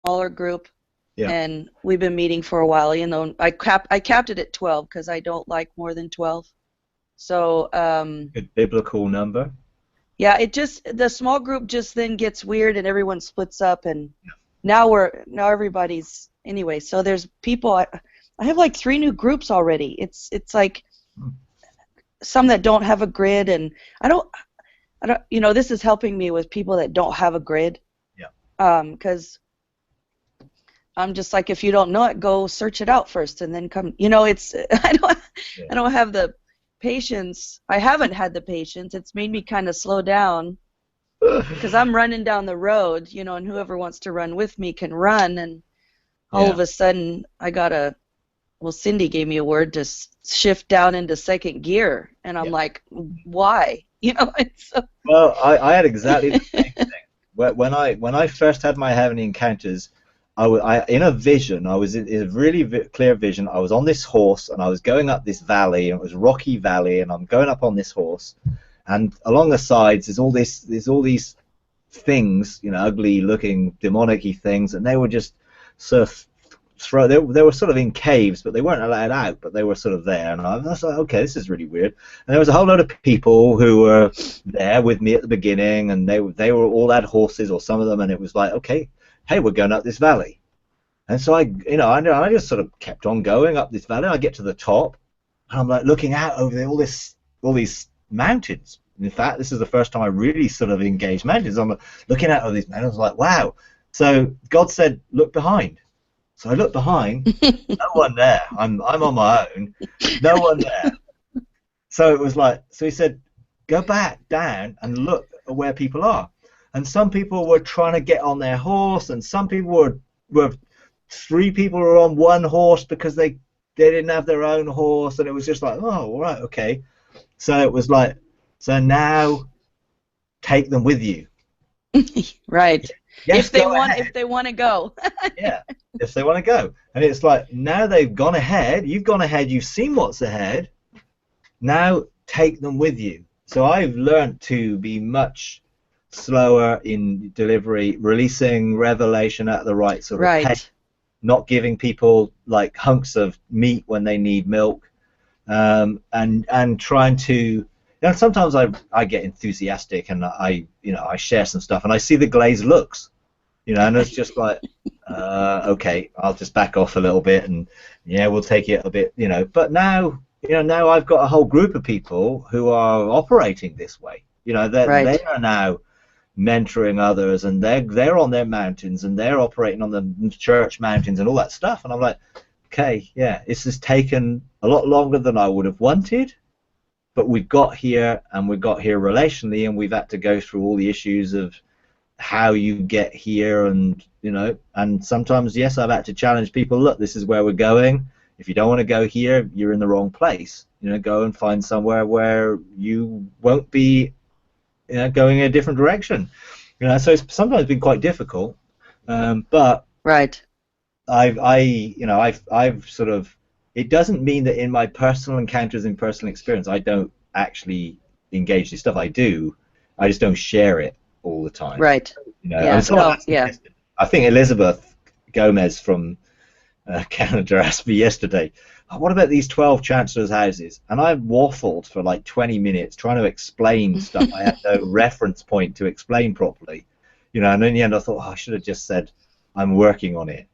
smaller group, Yeah. and we've been meeting for a while. You know, I capped it at 12 because I don't like more than 12. So Good biblical number. yeah, the small group just then gets weird and everyone splits up, and now everybody's anyway. So there's people. I have like 3 new groups already. It's like some that don't have a grid, and I don't. You know, this is helping me with people that don't have a grid. Yeah. Because I'm just like, if you don't know it, go search it out first, and then come. You know, it's I don't have the patience. I haven't had the patience. It's made me kind of slow down because I'm running down the road, you know, and whoever wants to run with me can run, and all of a sudden I got Cindy gave me a word to shift down into second gear, and I'm like, why? You know, it's so... Well, I had exactly the same thing. When I first had my heavenly encounters, I in a vision, I was in a really clear vision. I was on this horse, and I was going up this valley, and it was a rocky valley, and I'm going up on this horse, and along the sides there's all these things, you know, ugly-looking, demonic-y things, and they were just sort of they were sort of in caves, but they weren't allowed out, but they were sort of there, and I was like, okay, this is really weird. And there was a whole load of people who were there with me at the beginning, and they were all had horses, or some of them, and it was like, okay, hey, we're going up this valley. And so I just sort of kept on going up this valley. I get to the top, and I'm like looking out over all these mountains. In fact, this is the first time I really sort of engaged mountains. I'm looking out over these mountains, like, wow. So God said, look behind. So I looked behind, no one there. I'm on my own, no one there. So it was like, so he said, go back down and look at where people are. And some people were trying to get on their horse, and some people were 3 people were on one horse because they didn't have their own horse, and it was just like, oh, all right, okay. So it was like, so now take them with you. Right. Yes, if they want to go. Yeah, if they want to go. And it's like, now they've gone ahead, you've gone ahead, you've seen what's ahead, now take them with you. So I've learned to be much slower in delivery, releasing revelation at the right sort of pace, not giving people like hunks of meat when they need milk, and trying to, you know, sometimes I get enthusiastic, and I share some stuff, and I see the glazed looks, you know, and it's just like, okay, I'll just back off a little bit, and yeah, we'll take it a bit, you know. But now, you know, now I've got a whole group of people who are operating this way. You know, they are now mentoring others, and they're on their mountains, and they're operating on the church mountains and all that stuff. And I'm like, okay, yeah, this has taken a lot longer than I would have wanted. But we've got here, and we've got here relationally, and we've had to go through all the issues of how you get here, and, you know, and sometimes, yes, I've had to challenge people, look, this is where we're going. If you don't want to go here, you're in the wrong place. You know, go and find somewhere where you won't be, you know, going in a different direction. You know, so it's sometimes been quite difficult, but I've sort of, it doesn't mean that in my personal encounters and personal experience I don't actually engage this stuff. I do. I just don't share it all the time. Right. You know, I think Elizabeth Gomez from Canada asked me yesterday, oh, what about these 12 chancellors' houses? And I waffled for like 20 minutes trying to explain stuff I had no reference point to explain properly. You know, and in the end I thought, oh, I should have just said, I'm working on it.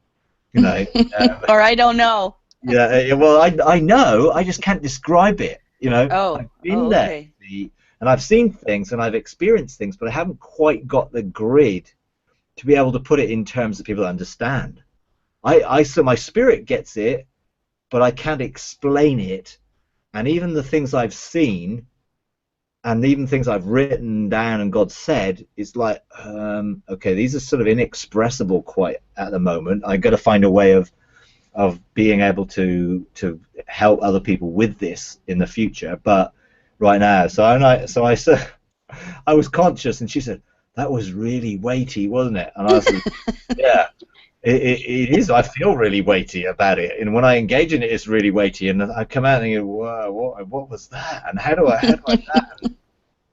You know. Or I don't know. Yeah, well, I know, I just can't describe it, you know. I've been there, and I've seen things, and I've experienced things, but I haven't quite got the grid to be able to put it in terms that people understand. So my spirit gets it, but I can't explain it, and even the things I've seen, and even things I've written down and God said, it's like, okay, these are sort of inexpressible quite at the moment. I've got to find a way of being able to help other people with this in the future, but right now, I was conscious, and she said, that was really weighty, wasn't it? And I was like, yeah, it is. I feel really weighty about it, and when I engage in it, it's really weighty, and I come out thinking, wow, what was that, and how do I that?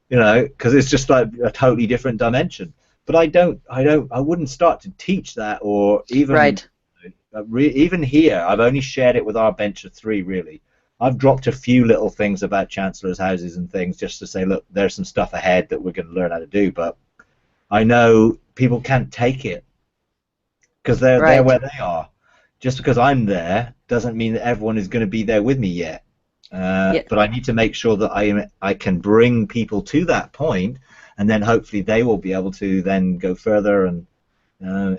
You know, because it's just like a totally different dimension. but I wouldn't start to teach that, or even Right. even here, I've only shared it with our bench of 3, really. I've dropped a few little things about chancellors' houses and things just to say, look, there's some stuff ahead that we're going to learn how to do, but I know people can't take it because they're Right. where they are. Just because I'm there doesn't mean that everyone is going to be there with me yet. Yeah. But I need to make sure that I can bring people to that point, and then hopefully they will be able to then go further and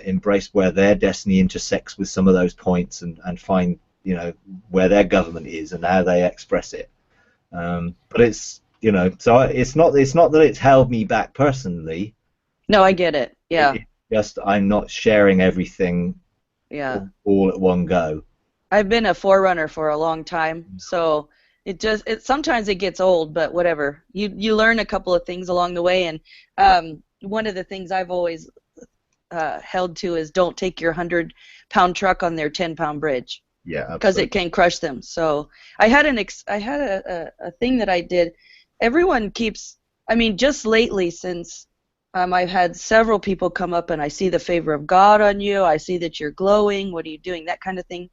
embrace where their destiny intersects with some of those points, and find, you know, where their government is and how they express it. But it's, you know, so it's not that it's held me back personally. No, I get it. Yeah. It's just I'm not sharing everything Yeah. all at one go. I've been a forerunner for a long time, so sometimes it gets old, but whatever. You learn a couple of things along the way, and one of the things I've always held to is don't take your 100-pound truck on their 10-pound bridge. Yeah, because it can crush them. So I had a thing that I did. Everyone keeps, I mean, just lately since I've had several people come up and I see the favor of God on you. I see that you're glowing. What are you doing? That kind of thing.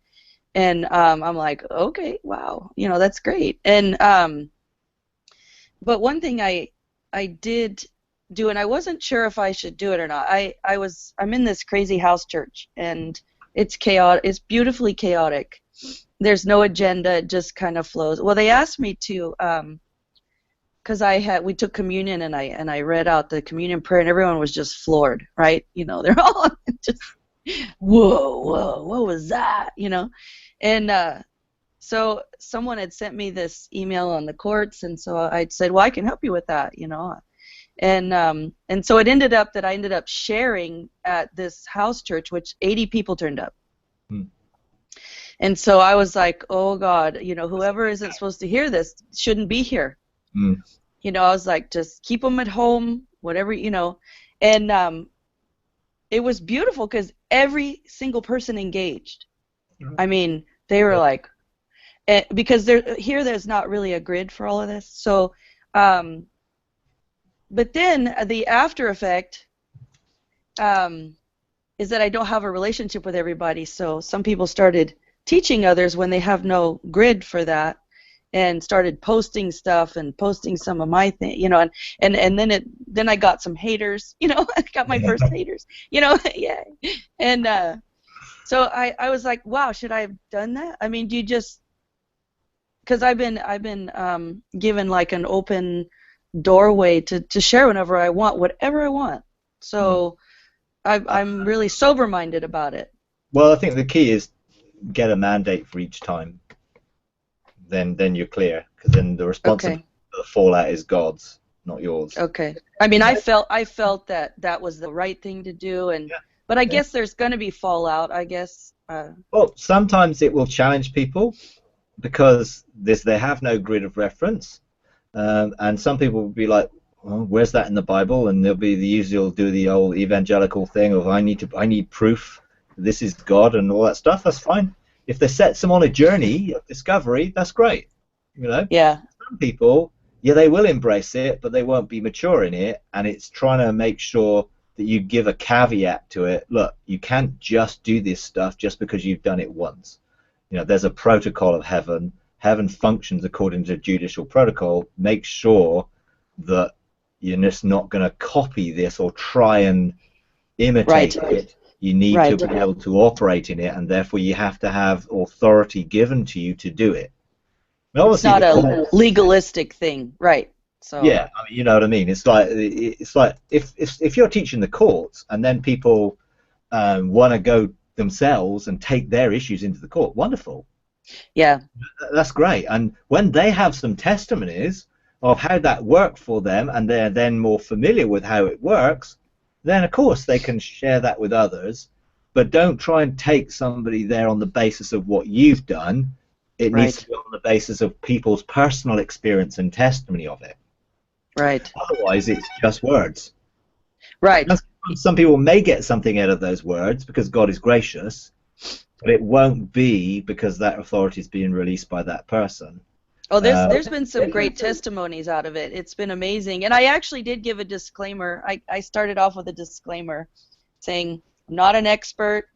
And I'm like, okay, wow, you know, that's great. And but one thing I did do, and I wasn't sure if I should do it or not. I'm in this crazy house church, and it's chaotic. It's beautifully chaotic. There's no agenda. It just kind of flows. Well, they asked me to, because we took communion, and I read out the communion prayer, and everyone was just floored, right? You know, they're all just, whoa, what was that? You know, and so someone had sent me this email on the courts, and so I said, well, I can help you with that, you know. And so it ended up that I ended up sharing at this house church, which 80 people turned up. And so I was like, oh God, you know, whoever isn't supposed to hear this shouldn't be here. You know, I was like, just keep them at home, whatever, you know. And it was beautiful because every single person engaged. I mean, they were like, because there's not really a grid for all of this. So, but then the after effect is that I don't have a relationship with everybody. So some people started teaching others when they have no grid for that, and started posting stuff and posting some of my thing, you know, and then I got some haters, you know. I got my first haters, you know. Yeah. And so I was like, wow, should I have done that? I mean, do you just, because I've been given like an open doorway to share whenever I want, whatever I want. So I'm really sober-minded about it. Well, I think the key is get a mandate for each time. Then you're clear, because then the responsibility for the fallout is God's, not yours. Okay. I mean, I felt that was the right thing to do, and but I guess there's going to be fallout, I guess. Well, sometimes it will challenge people because they have no grid of reference, and some people will be like, well, where's that in the Bible? And they'll be the usual, do the old evangelical thing of I need proof this is God and all that stuff. That's fine. If they set them on a journey of discovery, that's great. You know. Yeah. Some people, they will embrace it, but they won't be mature in it, and it's trying to make sure that you give a caveat to it. Look, you can't just do this stuff just because you've done it once. You know, there's a protocol of heaven. Heaven functions according to judicial protocol. Make sure that you're just not going to copy this or try and imitate it. You need to be able to operate in it, and therefore you have to have authority given to you to do it. It's not a legalistic thing, right? So yeah, I mean, you know what I mean. It's like if you're teaching the courts and then people want to go themselves and take their issues into the court, wonderful. Yeah, that's great. And when they have some testimonies of how that worked for them, and they're then more familiar with how it works, then of course they can share that with others. But don't try and take somebody there on the basis of what you've done. It needs to be on the basis of people's personal experience and testimony of it. Right. Otherwise, it's just words. Right. Some people may get something out of those words because God is gracious, but it won't be because that authority is being released by that person. Oh, there's been some great testimonies out of it. It's been amazing. And I actually did give a disclaimer. I started off with a disclaimer saying, I'm not an expert,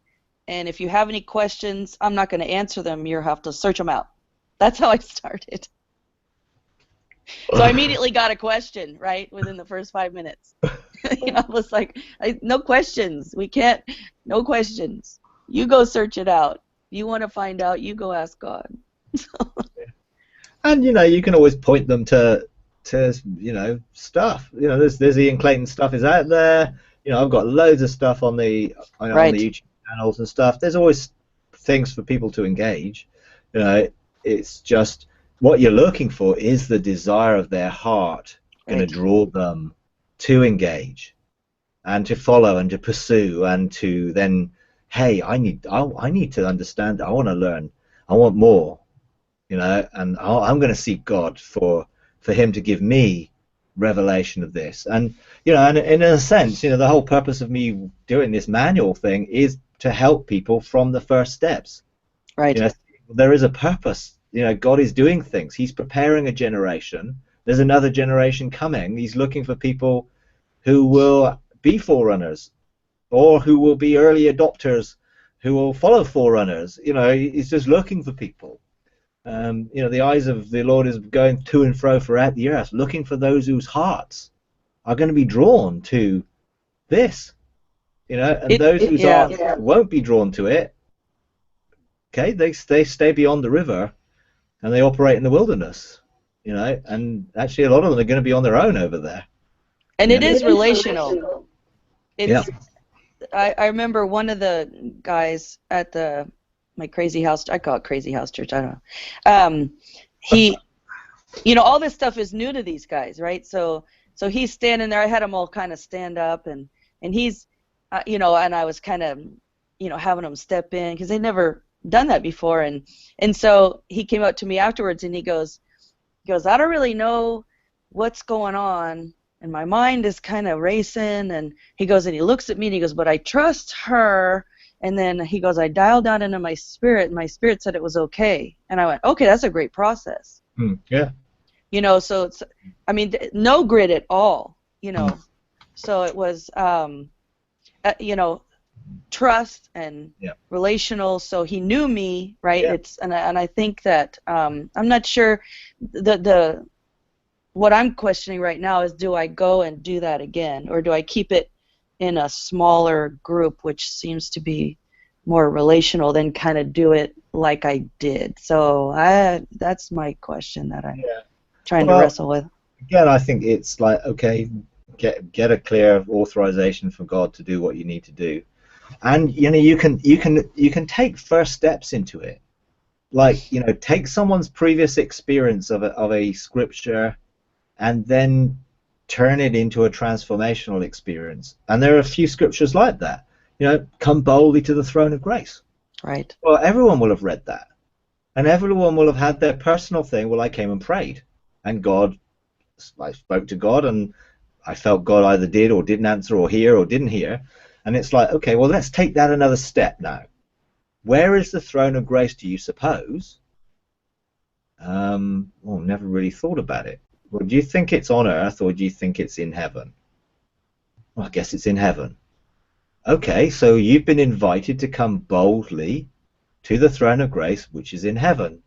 and if you have any questions, I'm not going to answer them. You have to search them out. That's how I started. So I immediately got a question, right, within the first 5 minutes. I was like, no questions. We can't, no questions. You go search it out. If you want to find out, you go ask God. And you can always point them to stuff. There's Ian Clayton stuff is out there. I've got loads of stuff on the YouTube channels and stuff. There's always things for people to engage. It's just what you're looking for is the desire of their heart going to draw them to engage and to follow and to pursue and to then, hey, I need to understand. I want to learn. I want more. And I'm going to seek God for Him to give me revelation of this. And and in a sense, the whole purpose of me doing this manual thing is to help people from the first steps. Right. There is a purpose. God is doing things. He's preparing a generation. There's another generation coming. He's looking for people who will be forerunners, or who will be early adopters, who will follow forerunners. He's just looking for people. The eyes of the Lord is going to and fro throughout the earth, looking for those whose hearts are going to be drawn to this. And those whose hearts won't be drawn to it, okay, they stay beyond the river, and they operate in the wilderness. And actually a lot of them are going to be on their own over there. And it is relational. It's. I remember one of the guys at my crazy house, I call it crazy house church, I don't know. He, all this stuff is new to these guys, right? So he's standing there. I had them all kind of stand up, and he's, and I was kind of, having them step in because they'd never done that before, and so he came up to me afterwards, and he goes, I don't really know what's going on, and my mind is kind of racing, and he goes, and he looks at me, and he goes, but I trust her. And then he goes, I dialed down into my spirit, and my spirit said it was okay. And I went, okay, that's a great process. Yeah. So it's, no grid at all, So it was, trust and relational. So he knew me, right? Yeah. And I think that I'm not sure what I'm questioning right now is, do I go and do that again, or do I keep it in a smaller group, which seems to be more relational, than kind of do it like I did? So that's my question that I'm trying to wrestle with. Again, I think it's like, okay, get a clear authorization from God to do what you need to do, and you can take first steps into it, like take someone's previous experience of a scripture, and then turn it into a transformational experience. And there are a few scriptures like that. Come boldly to the throne of grace. Right. Well, everyone will have read that. And everyone will have had their personal thing. Well, I came and prayed. And I spoke to God, and I felt God either did or didn't answer, or hear or didn't hear. And it's like, okay, well, let's take that another step now. Where is the throne of grace, do you suppose? Never really thought about it. Well, do you think it's on earth, or do you think it's in heaven? Well, I guess it's in heaven. Okay, so you've been invited to come boldly to the throne of grace, which is in heaven.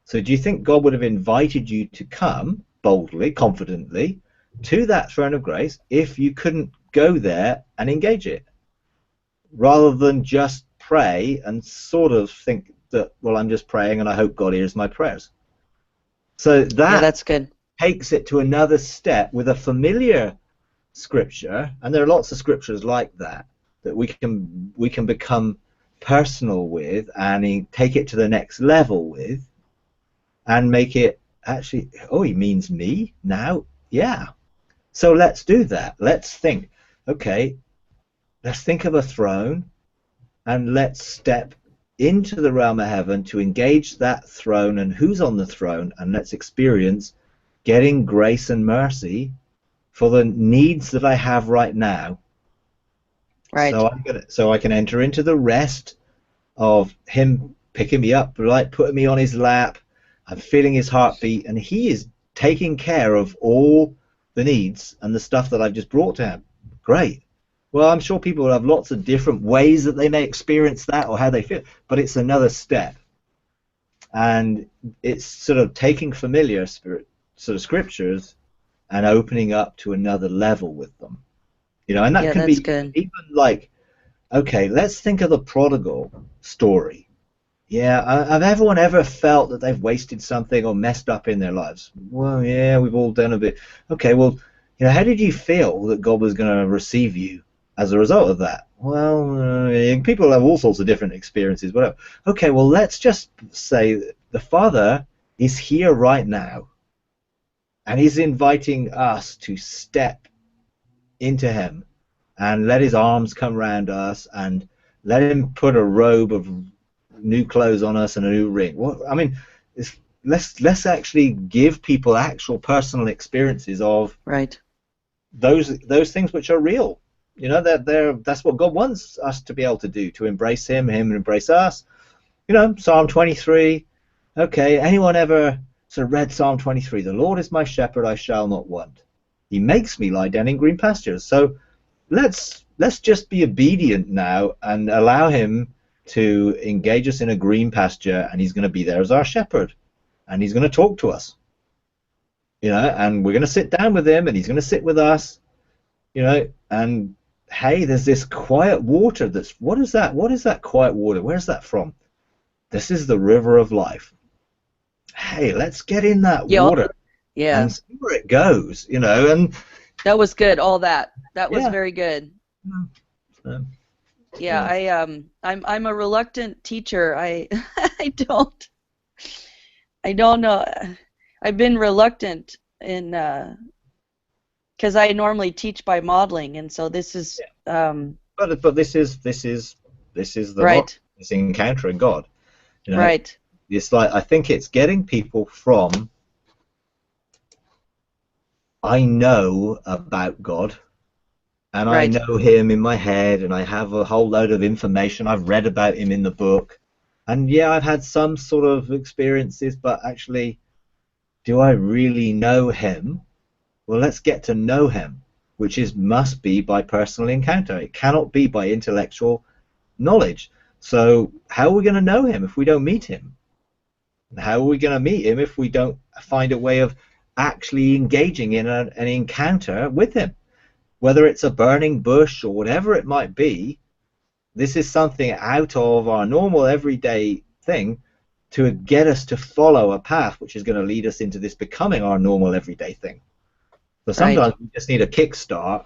So do you think God would have invited you to come boldly, confidently, to that throne of grace if you couldn't go there and engage it? Rather than just pray and sort of think that, well, I'm just praying and I hope God hears my prayers. So that's good. Takes it to another step with a familiar scripture, and there are lots of scriptures like that we can become personal with, and take it to the next level with, and make it actually, he means me now? Yeah. So let's do that. Let's think, okay, let's think of a throne, and let's step into the realm of heaven to engage that throne and who's on the throne, and let's experience getting grace and mercy for the needs that I have right now. Right. So I can enter into the rest of Him picking me up, like putting me on His lap. I'm feeling his heartbeat, and he is taking care of all the needs and the stuff that I've just brought to him. Great. Well, I'm sure people will have lots of different ways that they may experience that or how they feel, but it's another step. And it's sort of taking familiar sort of scriptures and opening up to another level with them. You know, and that Yeah, can that's be good. even like, okay, let's think of the prodigal story. Yeah, have everyone ever felt that they've wasted something or messed up in their lives? Well, yeah, we've all done a bit. Okay, well, you know, how did you feel that God was going to receive you as a result of that? Well, people have all sorts of different experiences, whatever. Okay, well, let's just say the Father is here right now, and He's inviting us to step into Him and let His arms come around us and let Him put a robe of new clothes on us and a new ring. Well, I mean, let's actually give people actual personal experiences of Right. those things which are real. You know, that's what God wants us to be able to do, to embrace Him embrace us. You know, Psalm 23. Okay, anyone ever sort of read Psalm 23? The Lord is my shepherd, I shall not want. He makes me lie down in green pastures. So let's just be obedient now and allow Him to engage us in a green pasture, and He's going to be there as our shepherd, and He's going to talk to us, you know, and we're going to sit down with Him, and He's going to sit with us, you know, and hey, there's this quiet water what is that quiet water? Where's that from? This is the river of life. Hey, let's get in that Yeah. water Yeah. and see where it goes, you know, and That was good. All that. That was yeah. very good. So, Yeah, yeah. I'm a reluctant teacher. I don't know. I've been reluctant in because I normally teach by modeling, and so this is But this is the model. right. It's encountering God. You know, Right. it's like, I think it's getting people from, I know about God and I Right. know Him in my head and I have a whole load of information. I've read about Him in the book, and yeah, I've had some sort of experiences, but actually, do I really know Him? Well, let's get to know Him, which must be by personal encounter. It cannot be by intellectual knowledge. So how are we going to know Him if we don't meet Him? How are we going to meet Him if we don't find a way of actually engaging in an encounter with Him? Whether it's a burning bush or whatever it might be, this is something out of our normal everyday thing to get us to follow a path which is going to lead us into this becoming our normal everyday thing. So Right. sometimes we just need a kickstart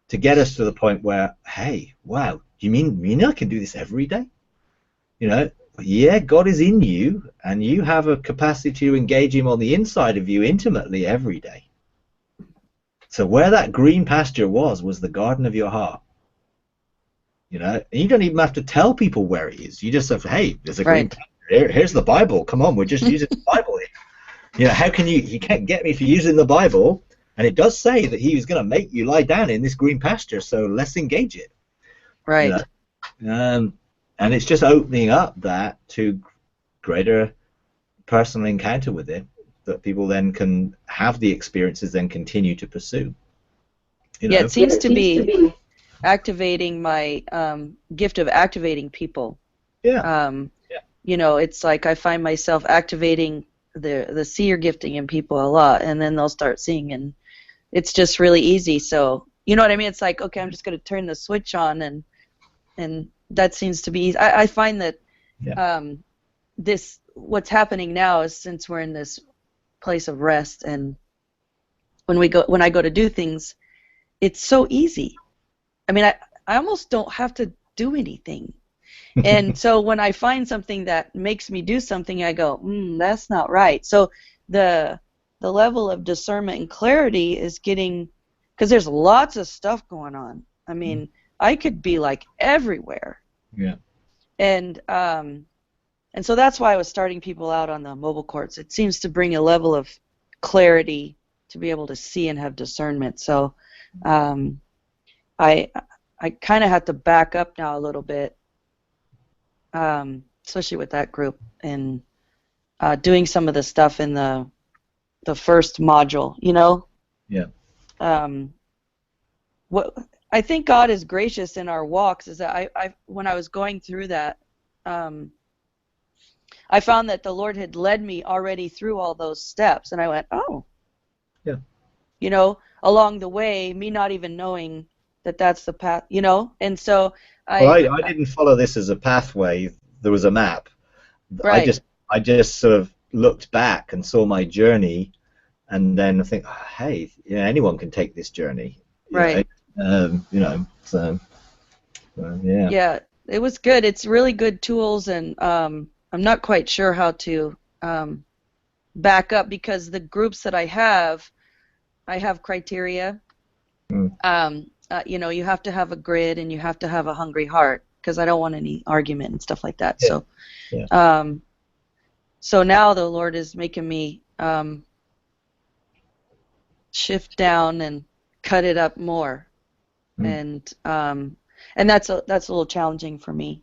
to get us to the point where, hey, wow, you mean I can do this every day? You know, yeah, God is in you, and you have a capacity to engage Him on the inside of you intimately every day. So where that green pasture was the garden of your heart. You know, and you don't even have to tell people where it is. You just have, hey, there's a green Right. pasture. Here's the Bible. Come on, we're just using the Bible here. You know, how can you can't get me for using the Bible, and it does say that He was going to make you lie down in this green pasture, so let's engage it. You Right. know, and it's just opening up that to greater personal encounter with it that people then can have the experiences then continue to pursue. You Yeah, know? it seems to be activating my gift of activating people. Yeah. Um, Yeah. you know, it's like I find myself activating the seer gifting in people a lot, and then they'll start seeing, and it's just really easy. So you know what I mean? It's like, okay, I'm just going to turn the switch on, and that seems to be easy. I find that Yeah. this what's happening now is, since we're in this place of rest, and when I go to do things, it's so easy. I mean, I almost don't have to do anything. And so when I find something that makes me do something, I go, that's not right. So the level of discernment and clarity is getting, because there's lots of stuff going on. I mean, I could be like everywhere. Yeah. And so that's why I was starting people out on the mobile courts. It seems to bring a level of clarity to be able to see and have discernment. So I kind of have to back up now a little bit, especially with that group, and doing some of the stuff in the first module, you know. Yeah. What I think God is gracious in our walks is that I when I was going through that, I found that the Lord had led me already through all those steps, and I went, oh, Yeah. you know, along the way, me not even knowing that that's the path, you know, and so Well, I didn't follow this as a pathway. There was a map. I right, just I just sort of looked back and saw my journey, and then I think, oh, hey, you know, anyone can take this journey. right, You know, so yeah. yeah, it was good. It's really good tools, and I'm not quite sure how to back up because the groups that I have criteria. Mm. You know, you have to have a grid and you have to have a hungry heart because I don't want any argument and stuff like that. Yeah. So, Yeah. so now the Lord is making me shift down and cut it up more, Mm. and that's a little challenging for me.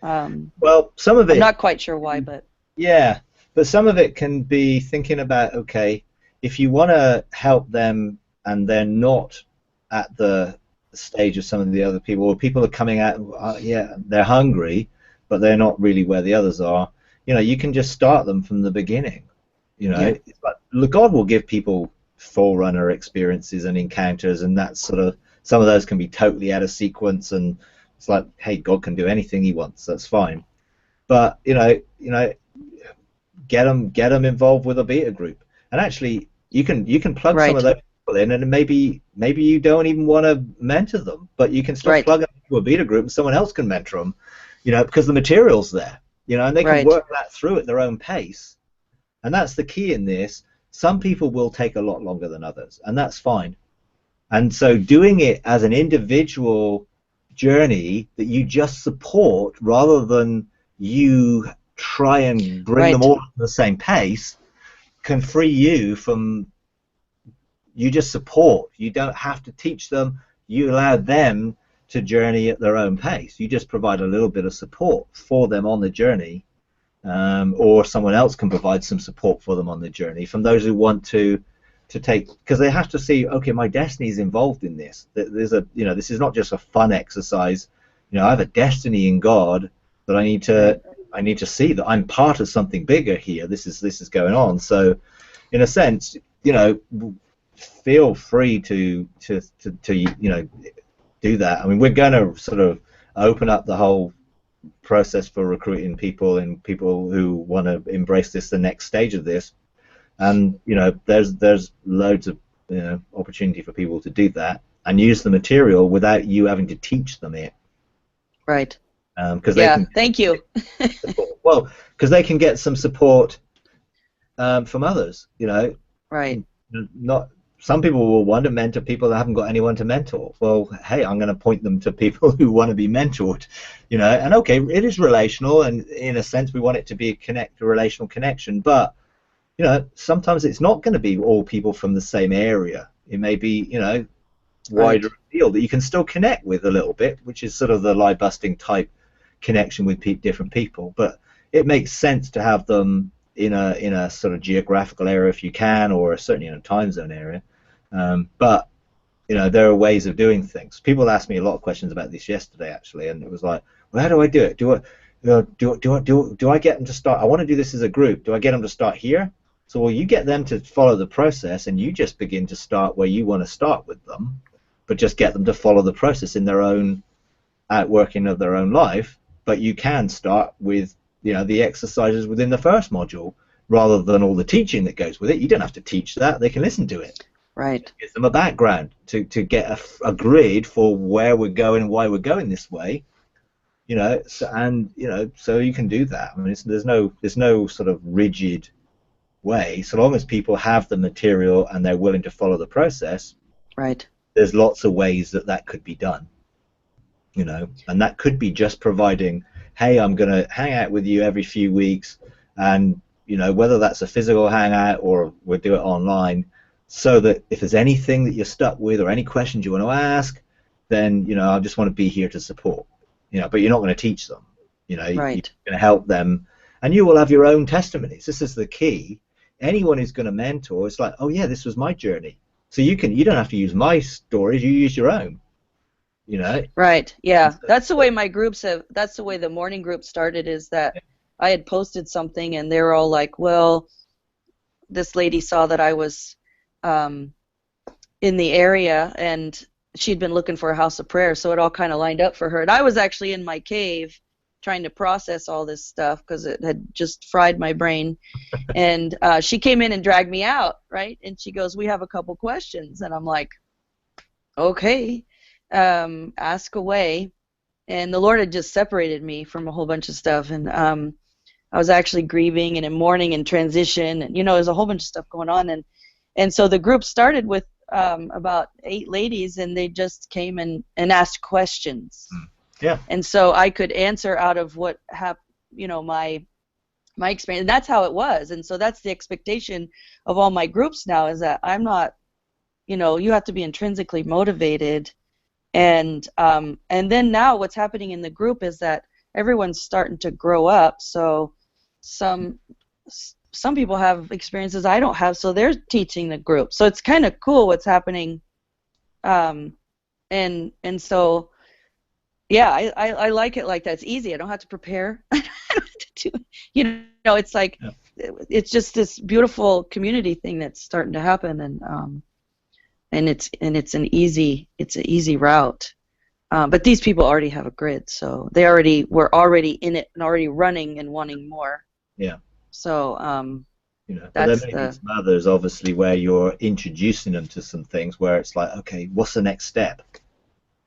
Well, some of I'm it, not quite sure why, but yeah, but some of it can be thinking about, okay, if you want to help them and they're not at the stage of some of the other people, or people are coming out, yeah, they're hungry, but they're not really where the others are, you know, you can just start them from the beginning. You know, yeah, but God will give people forerunner experiences and encounters, and that's sort of, some of those can be totally out of sequence, and it's like, hey, God can do anything He wants, that's fine. But get them involved with a beta group, and actually you can plug some of right, those people in, and maybe you don't even want to mentor them, but you can still right, plug them into a beta group, and someone else can mentor them, you know, because the material's there, you know, and they can right, work that through at their own pace. And that's the key in this. Some people will take a lot longer than others, and that's fine. And so doing it as an individual journey that you just support, rather than you try and bring them right, all at the same pace, can free you from, you just support. You don't have to teach them. You allow them to journey at their own pace. You just provide a little bit of support for them on the journey, or someone else can provide some support for them on the journey, from those who want to take, because they have to see, okay, my destiny is involved in this. There's a, you know, this is not just a fun exercise. You know, I have a destiny in God that I need right, to see that I'm part of something bigger here. This is going on. So in a sense, you know, feel free to you know, do that. I mean, we're going to sort of open up the whole process for recruiting people, and people who want to embrace this, the next stage of this. And you know, there's loads of, you know, opportunity for people to do that and use the material without you having to teach them it, right. because they Yeah, can thank you. support. Well, because they can get some support from others, you know. Right, Not, some people will want to mentor people that haven't got anyone to mentor. Well, hey, I'm going to point them to people who want to be mentored, you know. And okay, it is relational, and in a sense we want it to be a relational connection, but you know, sometimes it's not going to be all people from the same area. It may be, you know, wider right, field that you can still connect with a little bit, which is sort of the lie busting type connection with different people. But it makes sense to have them in a sort of geographical area if you can, or certainly in a time zone area. But you know, there are ways of doing things. People asked me a lot of questions about this yesterday, actually, and it was like, well, how do I do it? Do I get them to start? I want to do this as a group. Do I get them to start here? So, well, you get them to follow the process, and you just begin to start where you want to start with them, but just get them to follow the process in their own outworking of their own life. But you can start with, you know, the exercises within the first module, rather than all the teaching that goes with it. You don't have to teach that; they can listen to it. right. Give them a background to get a grid for where we're going, why we're going this way, you know. So, and you know, so you can do that. I mean, there's no sort of rigid way, so long as people have the material and they're willing to follow the process. Right. There's lots of ways that could be done, you know, and that could be just providing, hey, I'm going to hang out with you every few weeks, and you know, whether that's a physical hangout or we'll do it online, so that if there's anything that you're stuck with or any questions you want to ask, then you know, I just want to be here to support, you know. But you're not going to teach them, you know. You're Right. going to help them and you will have your own testimonies. This is the key. Anyone who's going to mentor, it's like, oh yeah, this was my journey. So you don't have to use my stories, you use your own, you know. Right. Yeah. That's the way that's the way the morning group started, is that I had posted something and they were all like, well, this lady saw that I was in the area and she'd been looking for a house of prayer, so it all kind of lined up for her. And I was actually in my cave trying to process all this stuff because it had just fried my brain. And she came in and dragged me out, right? And she goes, we have a couple questions. And I'm like, okay, ask away. And the Lord had just separated me from a whole bunch of stuff. And I was actually grieving and in mourning and transition. And, there's a whole bunch of stuff going on. And so the group started with about 8 ladies, and they just came and asked questions. Yeah. And so I could answer out of what happened, my experience. And that's how it was. And so that's the expectation of all my groups now, is that I'm not, you have to be intrinsically motivated. And then now what's happening in the group is that everyone's starting to grow up. So some people have experiences I don't have, so they're teaching the group. So it's kind of cool what's happening. And so, yeah, I like it like that. It's easy. I don't have to prepare. I don't have to do, it's like, it's just this beautiful community thing that's starting to happen. And it's an easy route. But these people already have a grid, so they were already in it and already running and wanting more. Yeah. So but that's there may be some others, obviously, where you're introducing them to some things where it's like, okay, what's the next step?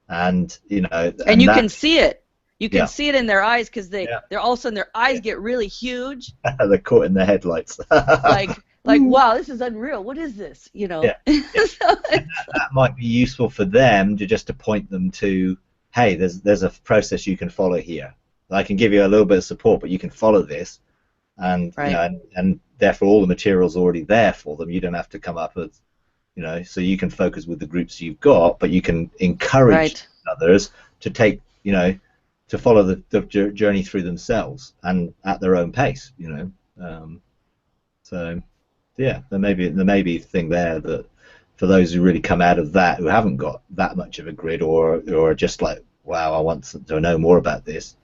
And and you can see it. You can see it in their eyes, because they're all of a sudden their eyes get really huge. They're caught in the headlights. like wow, this is unreal. What is this? Yeah. So that might be useful for them to point them to, hey, there's a process you can follow here. I can give you a little bit of support, but you can follow this, and and therefore all the material's already there for them. You don't have to come up with, so you can focus with the groups you've got, but you can encourage others to take, to follow the journey through themselves and at their own pace, so yeah, there may be a thing there that for those who really come out of that, who haven't got that much of a grid, or just like, wow, I want to know more about this,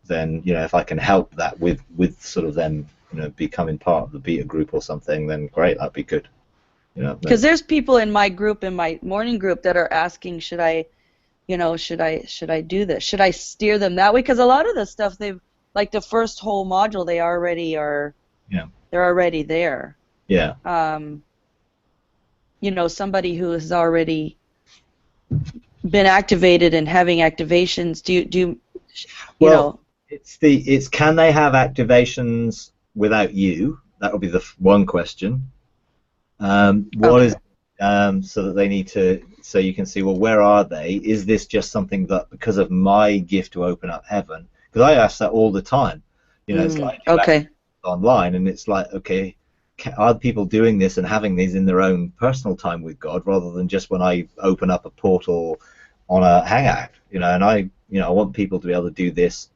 then if I can help that with sort of them becoming part of the beta group or something, then great, that'd be good. Because there's people in my group, in my morning group, that are asking, should I do this? Should I steer them that way? Because a lot of the stuff they've, like the first whole module, they already are. Yeah. They're already there. Yeah. Somebody who has already been activated and having activations. It's can they have activations without you? That would be the one question. What is so that they need to, so you can see, well, where are they? Is this just something that because of my gift to open up heaven? Because I ask that all the time. It's like online, and it's like, okay, are people doing this and having these in their own personal time with God, rather than just when I open up a portal on a hangout? And I want people to be able to do this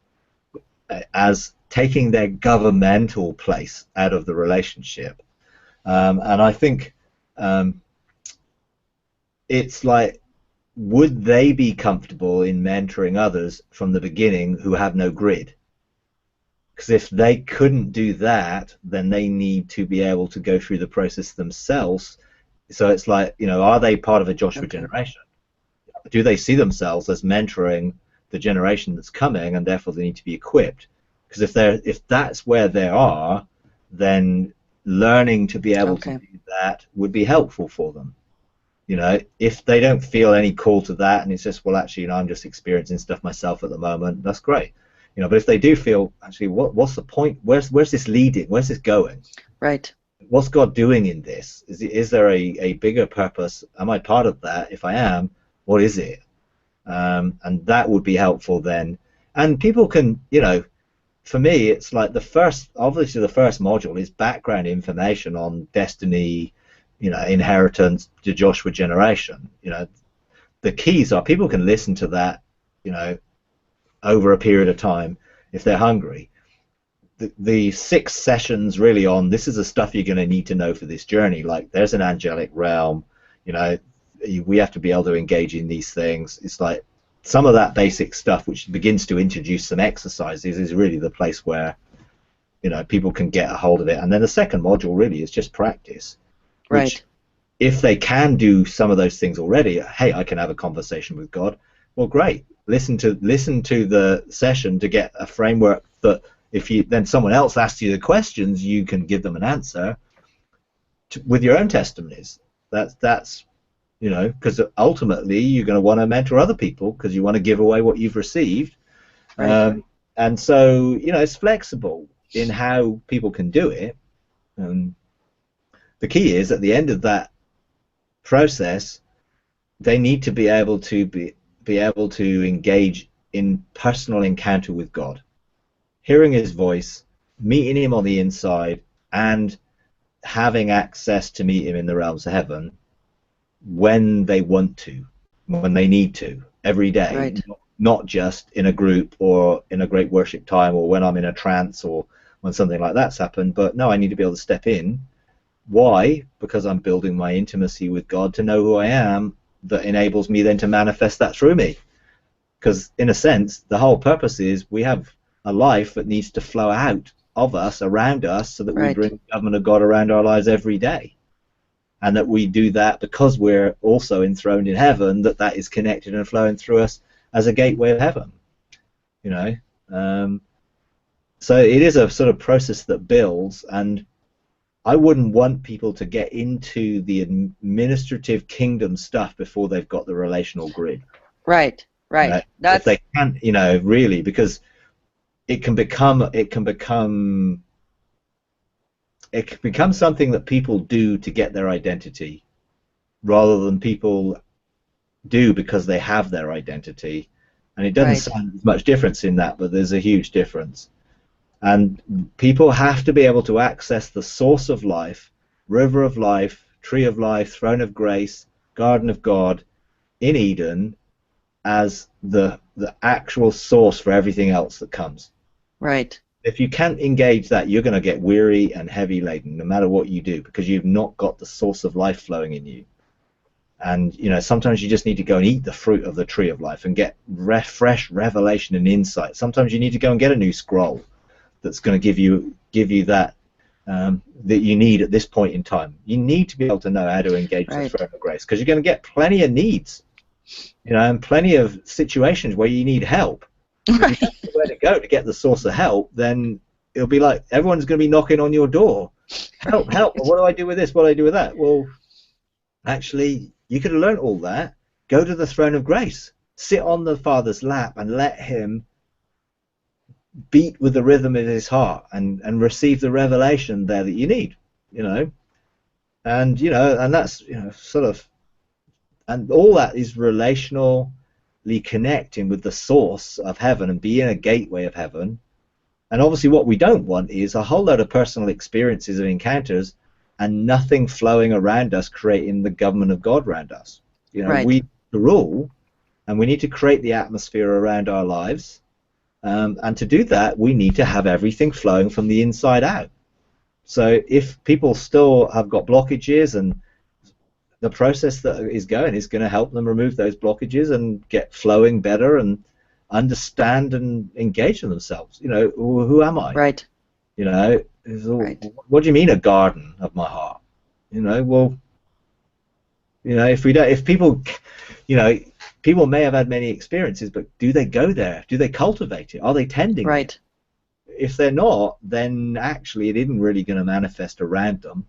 as taking their governmental place out of the relationship. And I think it's like, would they be comfortable in mentoring others from the beginning who have no grid? Because if they couldn't do that, then they need to be able to go through the process themselves. So it's like, are they part of a Joshua generation? Do they see themselves as mentoring the generation that's coming, and therefore they need to be equipped? Because if that's where they are, then learning to be able to do that would be helpful for them. If they don't feel any call to that, and it's just, well, actually, I'm just experiencing stuff myself at the moment, that's great. But if they do feel, actually, what's the point? Where's this leading? Where's this going? Right. What's God doing in this? Is there a bigger purpose? Am I part of that? If I am, what is it? And that would be helpful then. And people can, for me, it's like obviously the first module is background information on destiny, inheritance, to Joshua generation. The keys are people can listen to that, over a period of time if they're hungry. the 6 sessions really on this is the stuff you're going to need to know for this journey. Like there's an angelic realm, you know, we have to be able to engage in these things. It's like some of that basic stuff which begins to introduce some exercises is really the place where, you know, people can get a hold of it. And then the second module really is just practice. Which, Right. if they can do some of those things already, hey, I can have a conversation with God. Well, great. Listen to the session to get a framework that if you then someone else asks you the questions, you can give them an answer with your own testimonies. That's you know, because ultimately you're going to want to mentor other people because you want to give away what you've received. Right. And so, you know, it's flexible in how people can do it. The key is at the end of that process, they need to be able to be able to engage in personal encounter with God, hearing his voice, meeting him on the inside, and having access to meet him in the realms of heaven when they want to, when they need to, every day. Right. Not just in a group or in a great worship time or when I'm in a trance or when something like that's happened, but no, I need to be able to step in. Why? Because I'm building my intimacy with God to know who I am, that enables me then to manifest that through me. Because in a sense, the whole purpose is we have a life that needs to flow out of us, around us, so that we bring the government of God around our lives every day. And that we do that because we're also enthroned in heaven, that is connected and flowing through us as a gateway of heaven. You know, so it is a sort of process that builds, and I wouldn't want people to get into the administrative kingdom stuff before they've got the relational grid. Right. Right. You know, That's if they can't, you know, really, because it can become something that people do to get their identity rather than people do because they have their identity. And it doesn't sound as much difference in that, but there's a huge difference. And people have to be able to access the source of life, river of life, tree of life, throne of grace, garden of God in Eden as the actual source for everything else that comes. right. If you can't engage that, you're going to get weary and heavy laden no matter what you do, because you've not got the source of life flowing in you. And you know, sometimes you just need to go and eat the fruit of the tree of life and get fresh revelation and insight. Sometimes you need to go and get a new scroll that's going to give you that that you need at this point in time. You need to be able to know how to engage the throne of grace, because you're going to get plenty of needs, you know, and plenty of situations where you need help. If you don't know where to go to get the source of help, then it'll be like everyone's going to be knocking on your door. Help, help. What do I do with this? What do I do with that? Well, actually, you could have learned all that. Go to the throne of grace. Sit on the Father's lap and let him beat with the rhythm of his heart and receive the revelation there that you need, you know. And, you know, and that's, you know, sort of, and all that is relationally connecting with the source of heaven and being a gateway of heaven. And obviously what we don't want is a whole load of personal experiences and encounters and nothing flowing around us, creating the government of God around us. You know, we need to rule, and we need to create the atmosphere around our lives. And to do that, we need to have everything flowing from the inside out. So if people still have got blockages, and the process that is going is going to help them remove those blockages and get flowing better and understand and engage in themselves. You know, who am I? Right. You know, what do you mean a garden of my heart? You know, well, you know, if people, you know, people may have had many experiences, but do they go there? Do they cultivate it? Are they tending it? If they're not, then actually it isn't really going to manifest around them.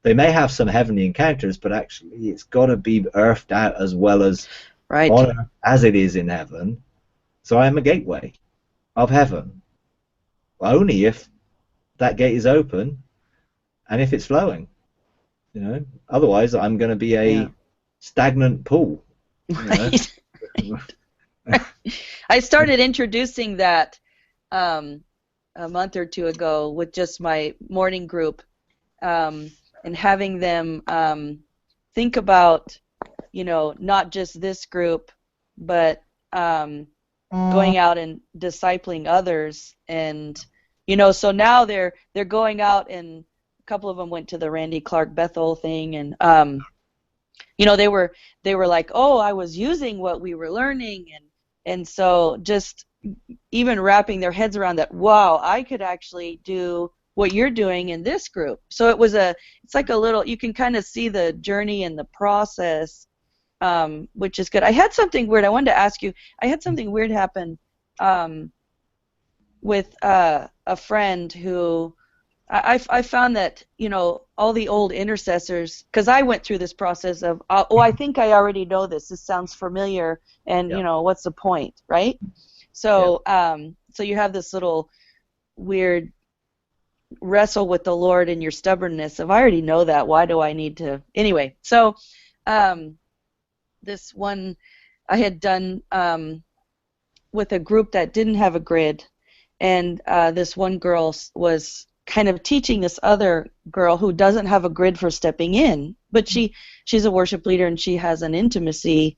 They may have some heavenly encounters, but actually it's got to be earthed out as well as on earth as it is in heaven. So I am a gateway of heaven, only if that gate is open and if it's flowing. You know, otherwise I'm going to be a stagnant pool. Right. I started introducing that a month or two ago with just my morning group, and having them think about, you know, not just this group, but going out and discipling others, and You know, so now they're going out, and a couple of them went to the Randy Clark Bethel thing, and you know, they were like, oh, I was using what we were learning, and so just even wrapping their heads around that, wow, I could actually do what you're doing in this group. So it's like a little, you can kind of see the journey and the process, which is good. I had something weird. I wanted to ask you. I had something weird happen with a friend who I found that, you know, all the old intercessors, because I went through this process of, oh, I think I already know this. This sounds familiar, and Yeah. you know, what's the point, right? So, so you have this little weird wrestle with the Lord and your stubbornness of, I already know that. Why do I need to? Anyway, so this one I had done with a group that didn't have a grid, and this one girl was kind of teaching this other girl who doesn't have a grid for stepping in, but she's a worship leader and she has an intimacy.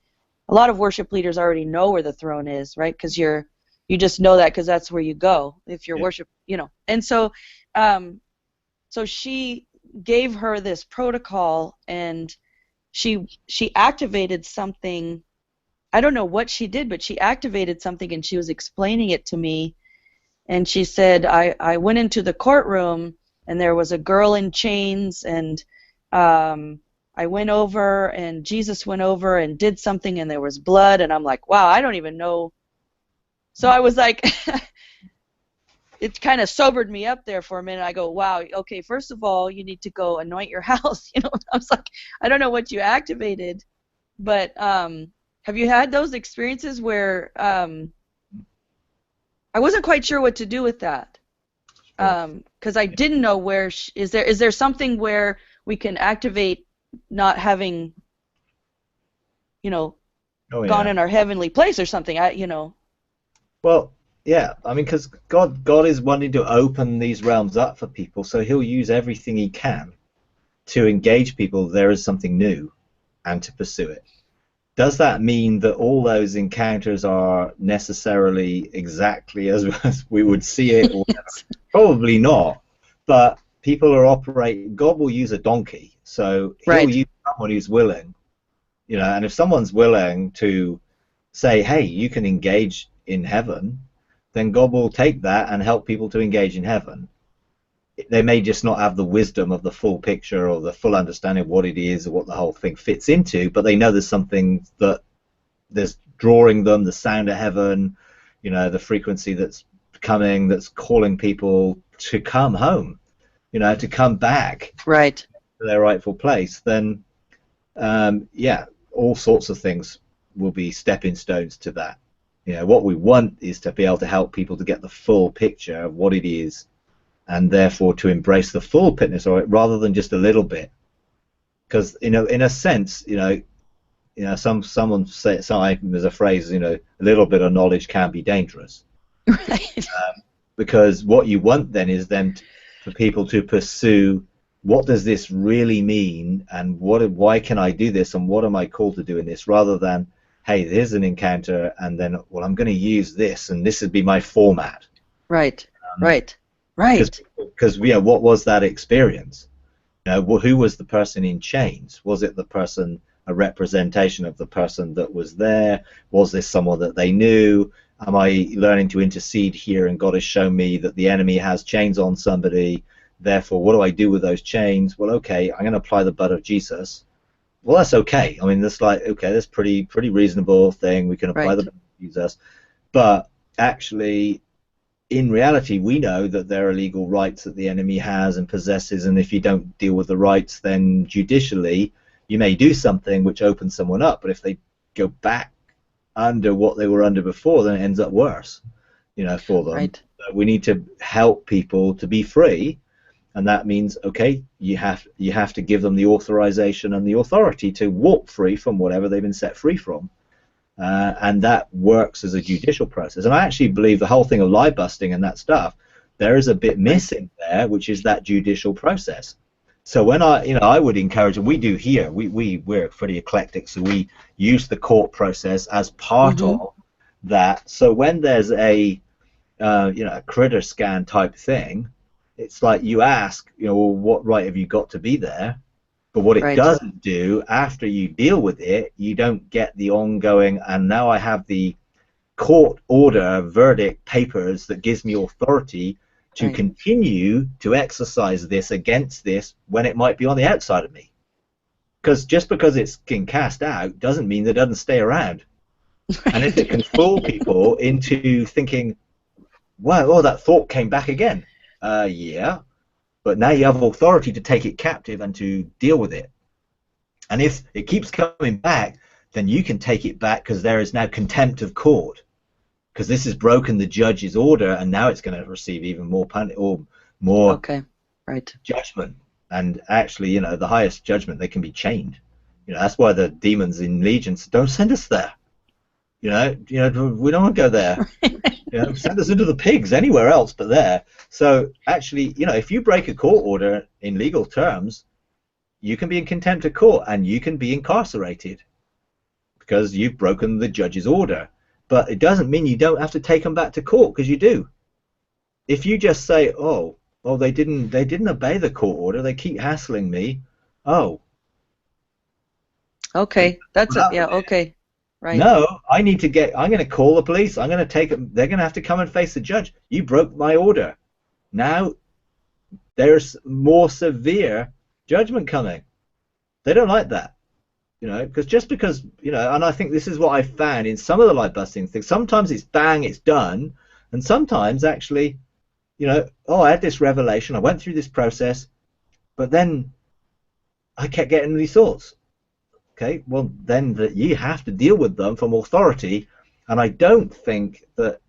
A lot of worship leaders already know where the throne is, right? Because you just know that because that's where you go if you're worship, you know. And so so she gave her this protocol, and she activated something. I don't know what she did, but she activated something, and she was explaining it to me. And she said, I went into the courtroom, and there was a girl in chains, and I went over, and Jesus went over and did something, and there was blood. And I'm like, wow, I don't even know. So I was like, it kind of sobered me up there for a minute. I go, wow, okay, first of all, you need to go anoint your house. You know, I was like, I don't know what you activated, but have you had those experiences where I wasn't quite sure what to do with that, because I didn't know where is there something where we can activate not having, you know, gone in our heavenly place or something? You know. Well, yeah, I mean, because God is wanting to open these realms up for people, so He'll use everything He can to engage people. There is something new, and to pursue it. Does that mean that all those encounters are necessarily exactly as we would see it? Or probably not. But people are operating. God will use a donkey, so He'll use someone who's willing. You know, and if someone's willing to say, "Hey, you can engage in heaven," then God will take that and help people to engage in heaven. They may just not have the wisdom of the full picture or the full understanding of what it is or what the whole thing fits into, but they know there's something that there's drawing them, the sound of heaven, you know, the frequency that's coming, that's calling people to come home, you know, to come back to their rightful place. Then, yeah, all sorts of things will be stepping stones to that. You know, what we want is to be able to help people to get the full picture of what it is, and therefore to embrace the full fitness of it rather than just a little bit. Because, you know, in a sense, you know, someone say, there's a phrase, you know, a little bit of knowledge can be dangerous. Right. Because what you want then is for people to pursue, what does this really mean, and why can I do this, and what am I called to do in this, rather than, hey, here's an encounter, and then, well, I'm going to use this, and this would be my format. Right. Right. Because you know, what was that experience? You know, who was the person in chains? Was it the person, a representation of the person that was there? Was this someone that they knew? Am I learning to intercede here, and God has shown me that the enemy has chains on somebody? Therefore, what do I do with those chains? Well, okay, I'm going to apply the blood of Jesus. Well, that's okay. I mean, that's like, okay, that's pretty reasonable thing. We can apply the blood of Jesus. But actually, in reality, we know that there are legal rights that the enemy has and possesses, and if you don't deal with the rights, then judicially you may do something which opens someone up, but if they go back under what they were under before, then it ends up worse, you know, for them. So we need to help people to be free, and that means, okay, you have to give them the authorization and the authority to walk free from whatever they've been set free from. And that works as a judicial process. And I actually believe the whole thing of lie busting and that stuff, there is a bit missing there, which is that judicial process. So when I would encourage, and we do here, we're pretty eclectic, so we use the court process as part of that. So when there's a a critter scan type thing, it's like you ask, well, what right have you got to be there? But what it Right. doesn't do, after you deal with it, you don't get the ongoing, and now I have the court order verdict papers that gives me authority to Right. continue to exercise this against this when it might be on the outside of me. Because just because it's getting cast out doesn't mean that it doesn't stay around. And if it can fool people into thinking, wow, oh, that thought came back again. Yeah, but now you have authority to take it captive and to deal with it. And if it keeps coming back, then you can take it back because there is now contempt of court, because this has broken the judge's order, and now it's going to receive even more more Okay. Right. judgment. And actually, the highest judgment, they can be chained. That's why the demons in legions don't send us there. We don't want to go there. Send us into the pigs, anywhere else but there. So actually, if you break a court order in legal terms, you can be in contempt of court and you can be incarcerated because you've broken the judge's order. But it doesn't mean you don't have to take them back to court, because you do. If you just say, oh, well, they didn't obey the court order, they keep hassling me. Oh. Okay. That's it. Yeah. Okay. Right. No, I'm going to call the police. I'm going to take them. They're going to have to come and face the judge. You broke my order. Now there's more severe judgment coming. They don't like that, because just because, and I think this is what I found in some of the light busting things. Sometimes it's bang, it's done, and sometimes actually, oh, I had this revelation, I went through this process, but then I kept getting these thoughts. Okay, well, then you have to deal with them from authority, and I don't think that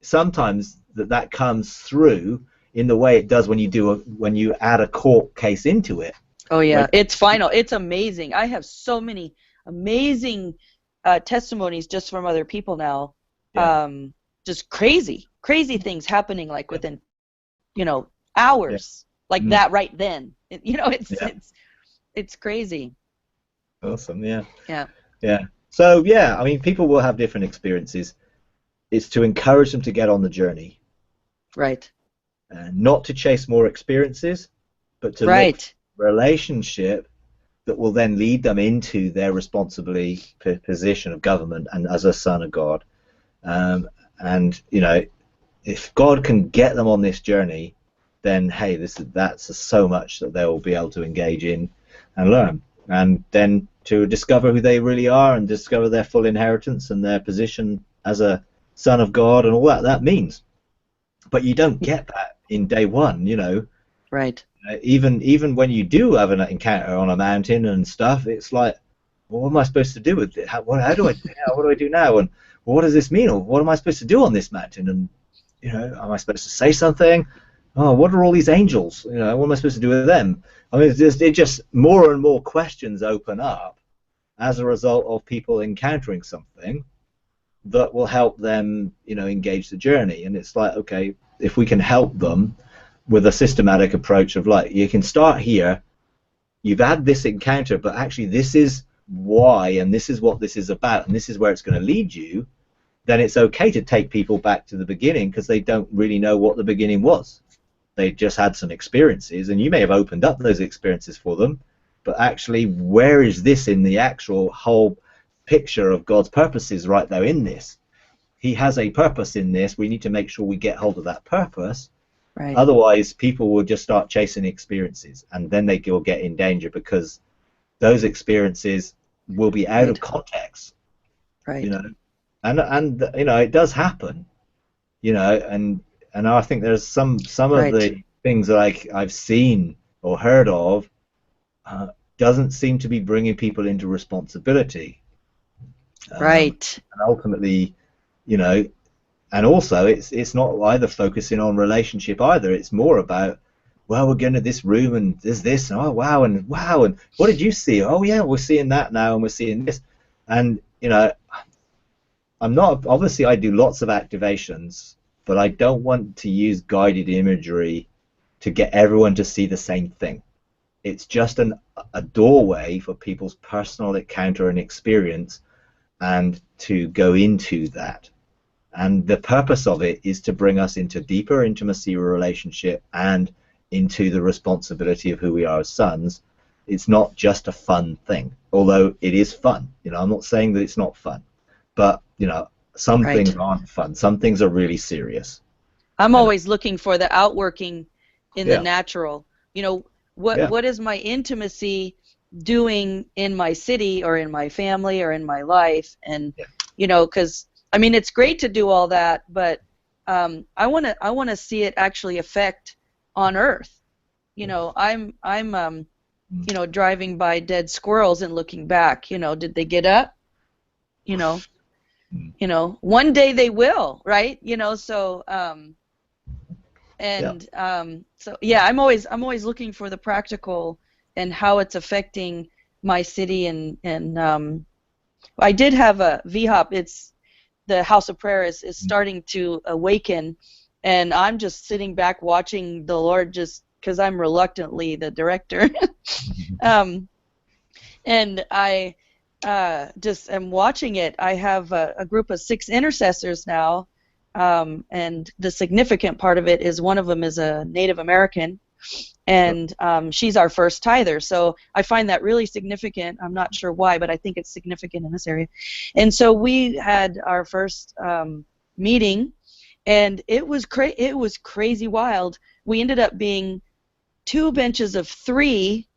sometimes that comes through in the way it does when you add a court case into it. Oh yeah, it's final. It's amazing. I have so many amazing testimonies just from other people now. Yeah. Just crazy things happening like within, hours, like that right then. It's crazy. Awesome. Yeah. Yeah. So yeah, I mean, people will have different experiences. It's to encourage them to get on the journey. Right. Not to chase more experiences, but to look for a relationship that will then lead them into their responsibly position of government and as a son of God. And if God can get them on this journey, then hey, that's so much that they will be able to engage in and learn, and then to discover who they really are and discover their full inheritance and their position as a son of God and all that means. But you don't get that in day one, Right. Even when you do have an encounter on a mountain and stuff, it's like, well, what am I supposed to do with it? What do I do now? And well, what does this mean? Or what am I supposed to do on this mountain? And am I supposed to say something? Oh, what are all these angels? What am I supposed to do with them? I mean, it just more and more questions open up as a result of people encountering something that will help them, engage the journey. And it's like, okay, if we can help them with a systematic approach of like, you can start here, you've had this encounter, but actually this is why, and this is what this is about, and this is where it's going to lead you, then it's okay to take people back to the beginning, because they don't really know what the beginning was. They just had some experiences, and you may have opened up those experiences for them, but actually, where is this in the actual whole picture of God's purposes right there in this? He has a purpose in this. We need to make sure we get hold of that purpose. Right. Otherwise, people will just start chasing experiences, and then they will get in danger, because those experiences will be out of context. Right. And it does happen. And I think there's some of the things that I've seen or heard of doesn't seem to be bringing people into responsibility. Right. And ultimately, and also it's not either focusing on relationship either. It's more about, well, we're going to this room and there's this, and oh wow, and what did you see? Oh yeah, we're seeing that now, and we're seeing this. And I'm not, obviously I do lots of activations, but I don't want to use guided imagery to get everyone to see the same thing. It's just a doorway for people's personal encounter and experience, and to go into that. And the purpose of it is to bring us into deeper intimacy or relationship and into the responsibility of who we are as sons. It's not just a fun thing, although it is fun. You know, I'm not saying that it's not fun, but you know, some Right. things aren't fun. Some things are really serious. I'm always looking for the outworking in the Yeah. natural. You know, Yeah. what is my intimacy doing in my city or in my family or in my life? And Yeah. you know, because I mean, it's great to do all that, but I want to see it actually affect on Earth. You know, I'm you know, driving by dead squirrels and looking back. You know, did they get up? You know, one day they will, right? You know, so and so yeah, I'm always looking for the practical and how it's affecting my city. And I did have a VHOP. It's the House of Prayer is starting to awaken, and I'm just sitting back watching the Lord, just because I'm reluctantly the director. And I just am watching it. I have a group of 6 intercessors now, and the significant part of it is one of them is a Native American, and she's our first tither. So I find that really significant. I'm not sure why, but I think it's significant in this area. And so we had our first meeting, and it was crazy wild. We ended up being 2 benches of 3.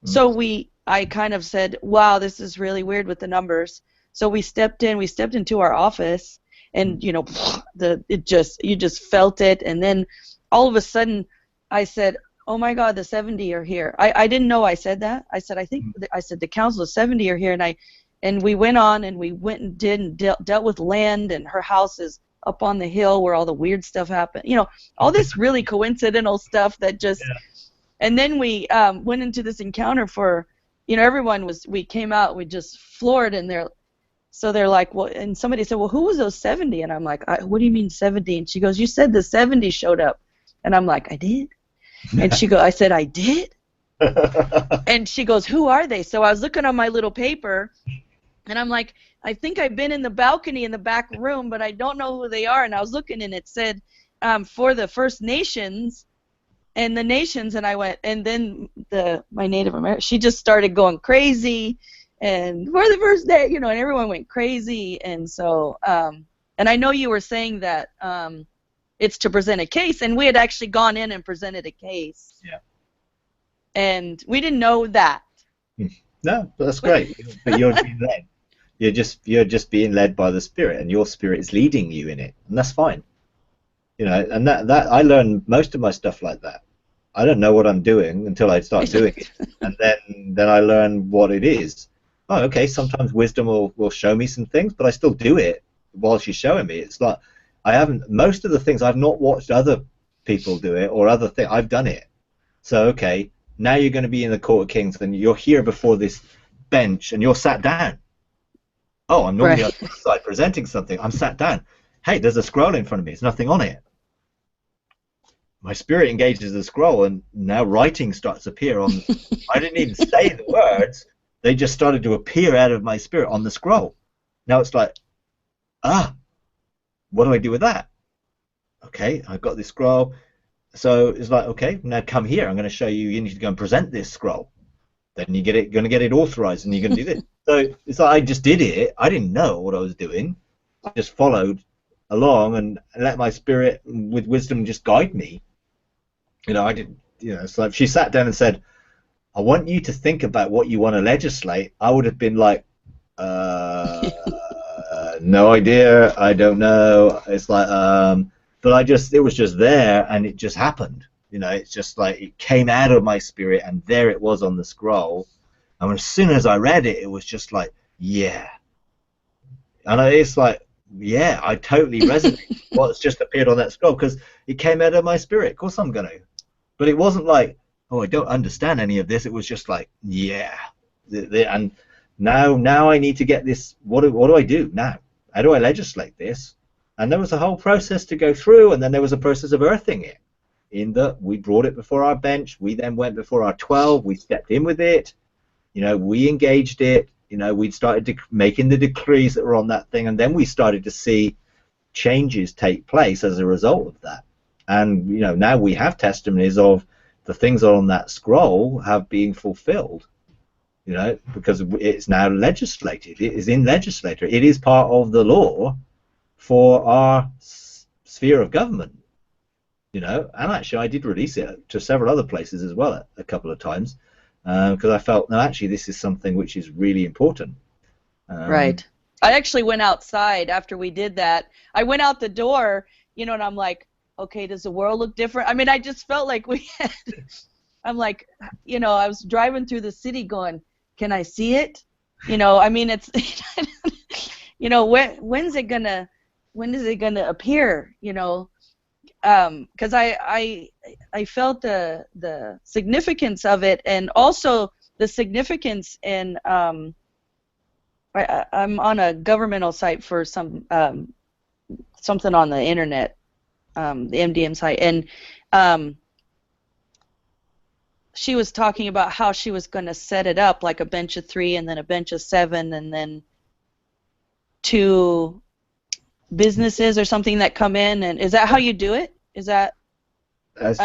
So I kind of said, wow, this is really weird with the numbers. So we stepped into our office, and you know, you just felt it. And then all of a sudden I said, oh my God, the 70 are here. I didn't know I said that. I said, I said the council of 70 are here. And we went on and we went and dealt with land, and her house is up on the hill where all the weird stuff happened. You know, all this really coincidental stuff that just, and then we went into this encounter for, you know, we came out, we just floored, and they're like, well, and somebody said, well, who was those 70? And I'm like, what do you mean 70? And she goes, you said the 70 showed up. And I'm like, I did? And I said, I did? And she goes, who are they? So I was looking on my little paper, and I'm like, I think I've been in the balcony in the back room, but I don't know who they are. And I was looking, and it said, for the First Nations, and the nations. And I went, and then my Native American, she just started going crazy, and for the first day, you know, and everyone went crazy. And so, and I know you were saying that it's to present a case, and we had actually gone in and presented a case. Yeah. And we didn't know that. No, but that's great. But you're being led. You're just being led by the Spirit, and your Spirit is leading you in it, and that's fine. You know, and that I learned most of my stuff like that. I don't know what I'm doing until I start doing it, and then I learn what it is. Oh, okay. Sometimes wisdom will show me some things, but I still do it while she's showing me. It's like most of the things I've not watched other people do it or other things. I've done it. So okay, now you're going to be in the Court of Kings, and you're here before this bench, and you're sat down. Oh, I'm normally on the side presenting something. I'm sat down. Hey, there's a scroll in front of me. There's nothing on it. My spirit engages the scroll, and now writing starts to appear on. I didn't even say the words; they just started to appear out of my spirit on the scroll. Now it's like, what do I do with that? Okay, I've got this scroll, so it's like, okay, now come here. I'm going to show you. You need to go and present this scroll. Then you're going to get it authorized, and you're going to do this. So it's like I just did it. I didn't know what I was doing. I just followed along and let my spirit with wisdom just guide me. You know, I didn't. You know, it's like if she sat down and said, "I want you to think about what you want to legislate," I would have been like, "No idea. I don't know." It's like, but it was just there, and it just happened. You know, it's just like it came out of my spirit, and there it was on the scroll. And as soon as I read it, it was just like, yeah. And it's like, yeah, I totally resonate with what's just appeared on that scroll because it came out of my spirit. Of course I'm going to. But it wasn't like, oh, I don't understand any of this. It was just like, yeah. And now I need to get this. What do I do now? How do I legislate this? And there was a whole process to go through, and then there was a process of earthing it. In that we brought it before our bench, we then went before our 12, we stepped in with it, you know, we engaged it, you know, we'd started making the decrees that were on that thing, and then we started to see changes take place as a result of that. And now we have testimonies of the things on that scroll have been fulfilled, because it's now legislated. It is in legislature. It is part of the law for our sphere of government. And actually I did release it to several other places as well a couple of times, because I felt, no, actually this is something which is really important. Right. I actually went outside after we did that. I went out the door, and I'm like, okay, does the world look different? I mean, I just felt like we had, I'm like, I was driving through the city going, can I see it? I mean, it's, when is it gonna appear? Because I felt the significance of it, and also the significance in, I'm on a governmental site for something on the internet, the MDM site, and she was talking about how she was going to set it up like a bench of 3 and then a bench of 7 and then 2 businesses or something that come in. And is that how you do it? Is that? It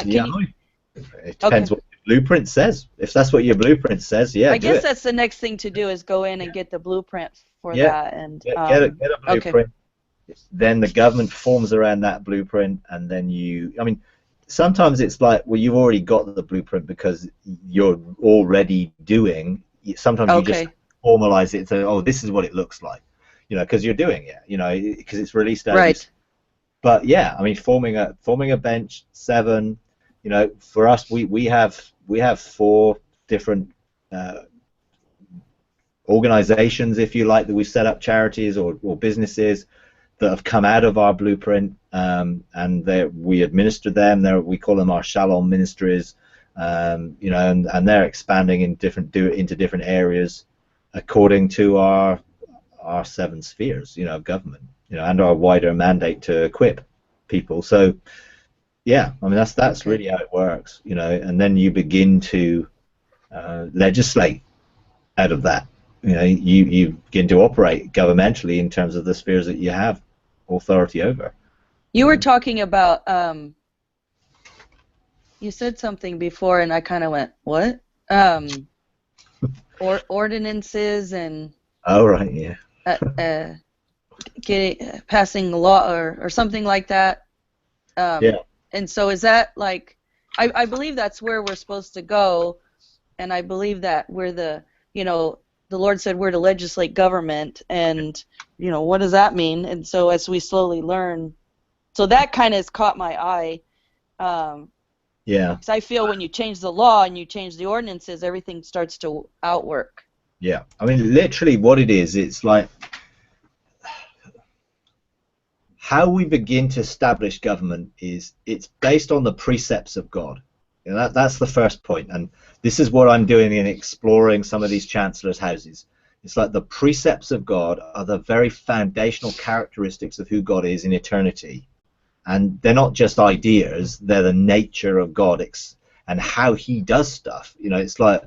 depends what your blueprint says. If that's what your blueprint says, yeah. I guess that's the next thing to do, is go in and get the blueprint for that. And get a blueprint. Okay. Then the government forms around that blueprint, and then sometimes it's like, well, you've already got the blueprint because you're already doing. Sometimes you just formalize it to, oh, this is what it looks like, because you're doing it, because it's released out. Right. But yeah, I mean, forming a bench 7, for us, we have 4 different organizations, if you like, that we've set up, charities or businesses that have come out of our blueprint, and we administer them. We call them our Shalom ministries, and they're expanding into different areas according to our 7 spheres, of government, and our wider mandate to equip people. So, yeah, I mean that's really how it works, and then you begin to legislate out of that. You begin to operate governmentally in terms of the spheres that you have authority over. You were talking about, you said something before, and I kind of went, what? Ordinances and. Oh, right, yeah. Passing a law or something like that. Yeah. And so is that like, I believe that's where we're supposed to go, and I believe that we're the Lord said we're to legislate government, and what does that mean? And so as we slowly learn, so that kind of has caught my eye. Yeah. Because I feel when you change the law and you change the ordinances, everything starts to outwork. Yeah, I mean, literally what it is, it's like how we begin to establish government it's based on the precepts of God. That's the first point, and this is what I'm doing in exploring some of these chancellors' houses. It's like the precepts of God are the very foundational characteristics of who God is in eternity, and they're not just ideas, they're the nature of God and how he does stuff. It's like,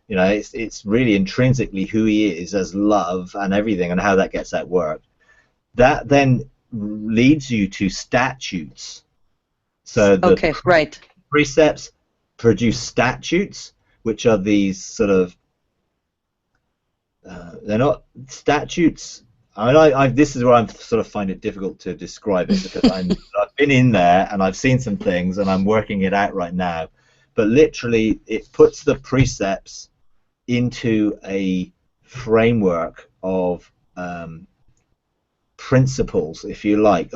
it's really intrinsically who he is as love and everything, and how that gets at work. That then leads you to statutes. So the precepts produce statutes, which are these sort of they're not statutes. I mean, this is where I sort of find it difficult to describe it, because I've been in there and I've seen some things and I'm working it out right now. But literally, it puts the precepts into a framework of principles, if you like.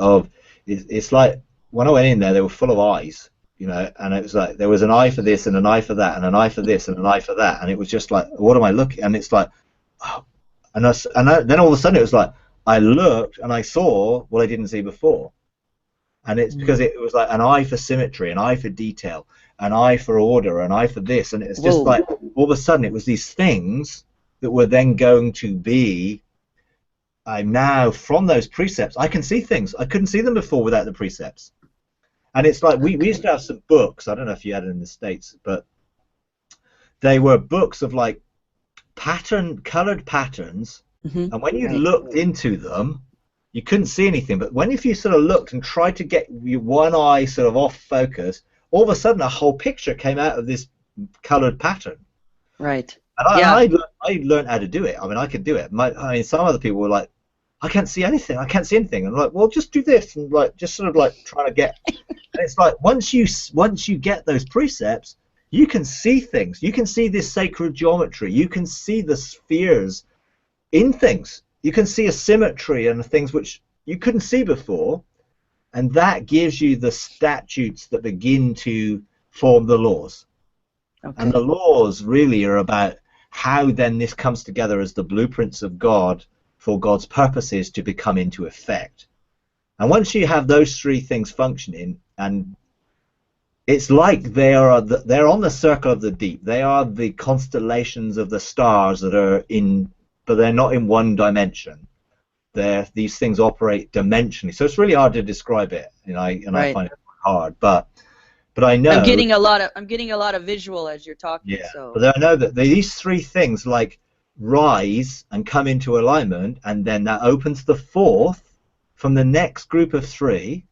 It's like when I went in there, they were full of eyes, and it was like there was an eye for this and an eye for that and an eye for this and an eye for that, and it was just like, what am I looking? And it's like, oh, then all of a sudden it was like I looked and I saw what I didn't see before, and it's because it was like an eye for symmetry, an eye for detail, an eye for order, an eye for this, and it's just like all of a sudden it was these things that were then going to be. Now from those precepts, I can see things I couldn't see them before without the precepts. And it's like we used to have some books. I don't know if you had it in the States, but they were books of like colored patterns, and when you looked into them, you couldn't see anything. But when if you sort of looked and tried to get your one eye sort of off focus, all of a sudden a whole picture came out of this colored pattern. Right. And Yeah. I learned how to do it. I mean, I could do it. I mean, some other people were like, I can't see anything. I can't see anything. And I'm like, well, just do this, and like just sort of like trying to get. And it's like once you get those precepts, you can see things. You can see this sacred geometry. You can see the spheres in things. You can see a symmetry and things which you couldn't see before, and that gives you the statutes that begin to form the laws. Okay. And the laws really are about how then this comes together as the blueprints of God for God's purposes to become into effect. And once you have those three things functioning, and it's like they're on the circle of the deep. They are the constellations of the stars that are in, but they're not in one dimension. These things operate dimensionally. So it's really hard to describe it, I find it hard. But I know I'm getting a lot of visual as you're talking. Yeah, So. but I know that these three things like rise and come into alignment, and then that opens the fourth from the next group of three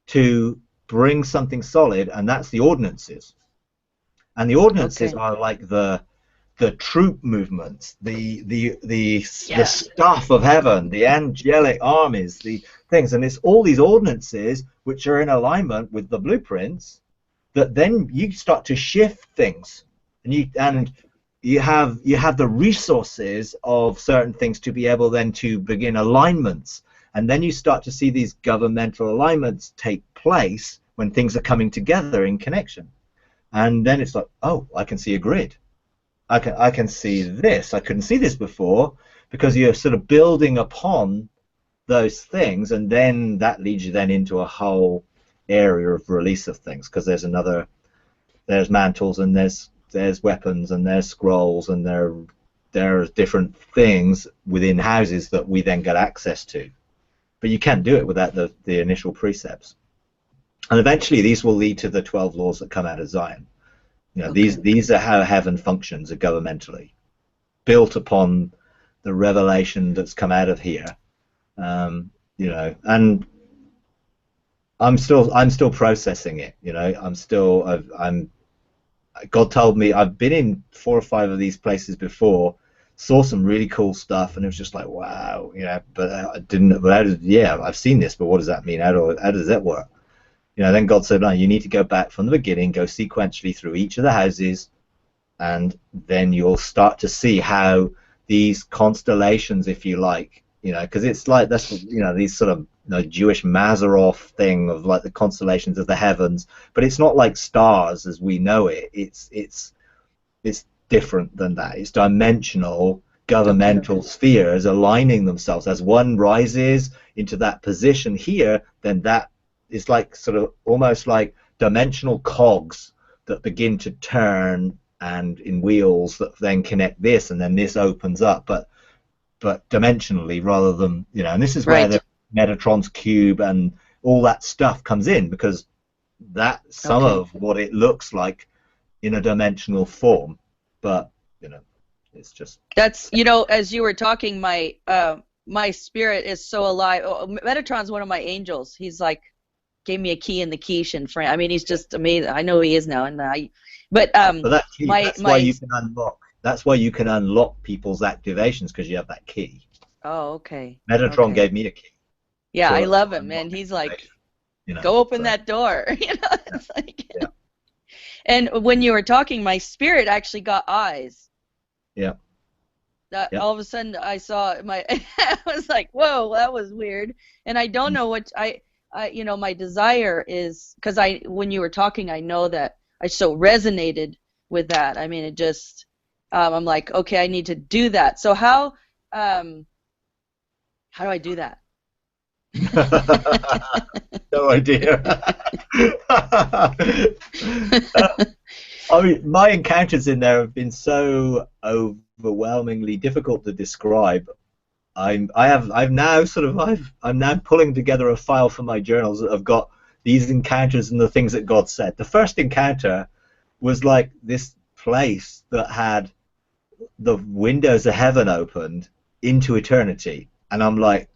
to bring something solid, and that's the ordinances. And the ordinances are like the troop movements, the stuff of heaven, the angelic armies, the things, and it's all these ordinances which are in alignment with the blueprints that then you start to shift things, and you have the resources of certain things to be able then to begin alignments, and then you start to see these governmental alignments take place when things are coming together in connection, and then it's like, oh, I can see a grid. I can see this. I couldn't see this before, because you're sort of building upon those things, and then that leads you then into a whole area of release of things, because there's mantles, and there's weapons, and there's scrolls, and there's different things within houses that we then get access to. But you can't do it without the initial precepts. And eventually these will lead to the 12 laws that come out of Zion. These are how heaven functions governmentally, built upon the revelation that's come out of here. And I'm still processing it. God told me, I've been in 4 or 5 of these places before, saw some really cool stuff, and it was just like, wow, but I didn't. But I've seen this, but what does that mean? How does that work? Then God said, no, you need to go back from the beginning, go sequentially through each of the houses, and then you'll start to see how these constellations, if you like, because it's like that's these sort of Jewish Mazzaroth thing of like the constellations of the heavens, but it's not like stars as we know it. It's different than that. It's dimensional governmental spheres aligning themselves. As one rises into that position here, then that is like sort of almost like dimensional cogs that begin to turn, and in wheels that then connect this, and then this opens up, but dimensionally rather than, and this is where the Metatron's cube and all that stuff comes in, because that's some of what it looks like in a dimensional form. But it's just, that's, as you were talking, my spirit is so alive. Metatron's one of my angels. He's like gave me a key in the quiche, and friend. I mean, he's just amazing. I know he is now, and that's why you can unlock. That's why you can unlock people's activations, because you have that key. Oh, okay. Metatron gave me a key. Yeah, I love him, man. He's like, go open that door. It's like. Yeah. And when you were talking, my spirit actually got eyes. Yeah. All of a sudden, I saw I was like, whoa, that was weird. And I don't know what my desire is, because when you were talking, I know that I so resonated with that. I mean, it just, I'm like, okay, I need to do that. So how do I do that? No idea. I mean, my encounters in there have been so overwhelmingly difficult to describe. I'm now pulling together a file for my journals that have got these encounters and the things that God said. The first encounter was like this place that had the windows of heaven opened into eternity, and I'm like,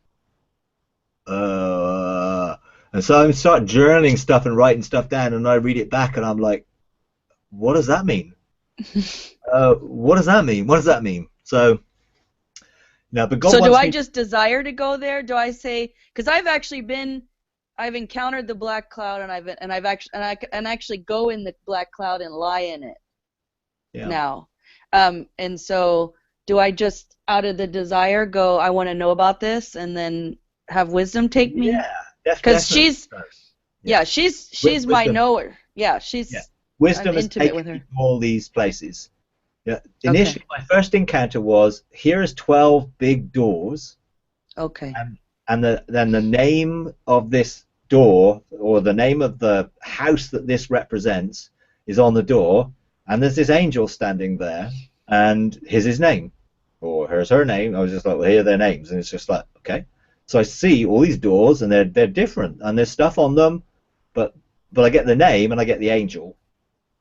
And so I start journaling stuff and writing stuff down, and I read it back, and I'm like, what does that mean? What does that mean? What does that mean? So, no, but God So do wants I me. just desire to go there? Do I say, because I've encountered the black cloud, and I've actually and actually go in the black cloud and lie in it Yeah, now. And so do I just out of the desire go, I want to know about this, and then have wisdom take me? yeah, Because definitely. she's, So, yeah, yeah, she's my wisdom. knower. Yeah, Yeah, I'm wisdom has intimate taken with me her. to all these places. Yeah, Okay. initially, my first encounter was here is 12 big doors, Okay. and then the name of this door, or the name of the house that this represents, is on the door, and there's this angel standing there, and here's his name, or here's her name. I was just like, well, here are their names, and it's just like, okay. So I see all these doors, and they're different, and there's stuff on them, but I get the name and I get the angel,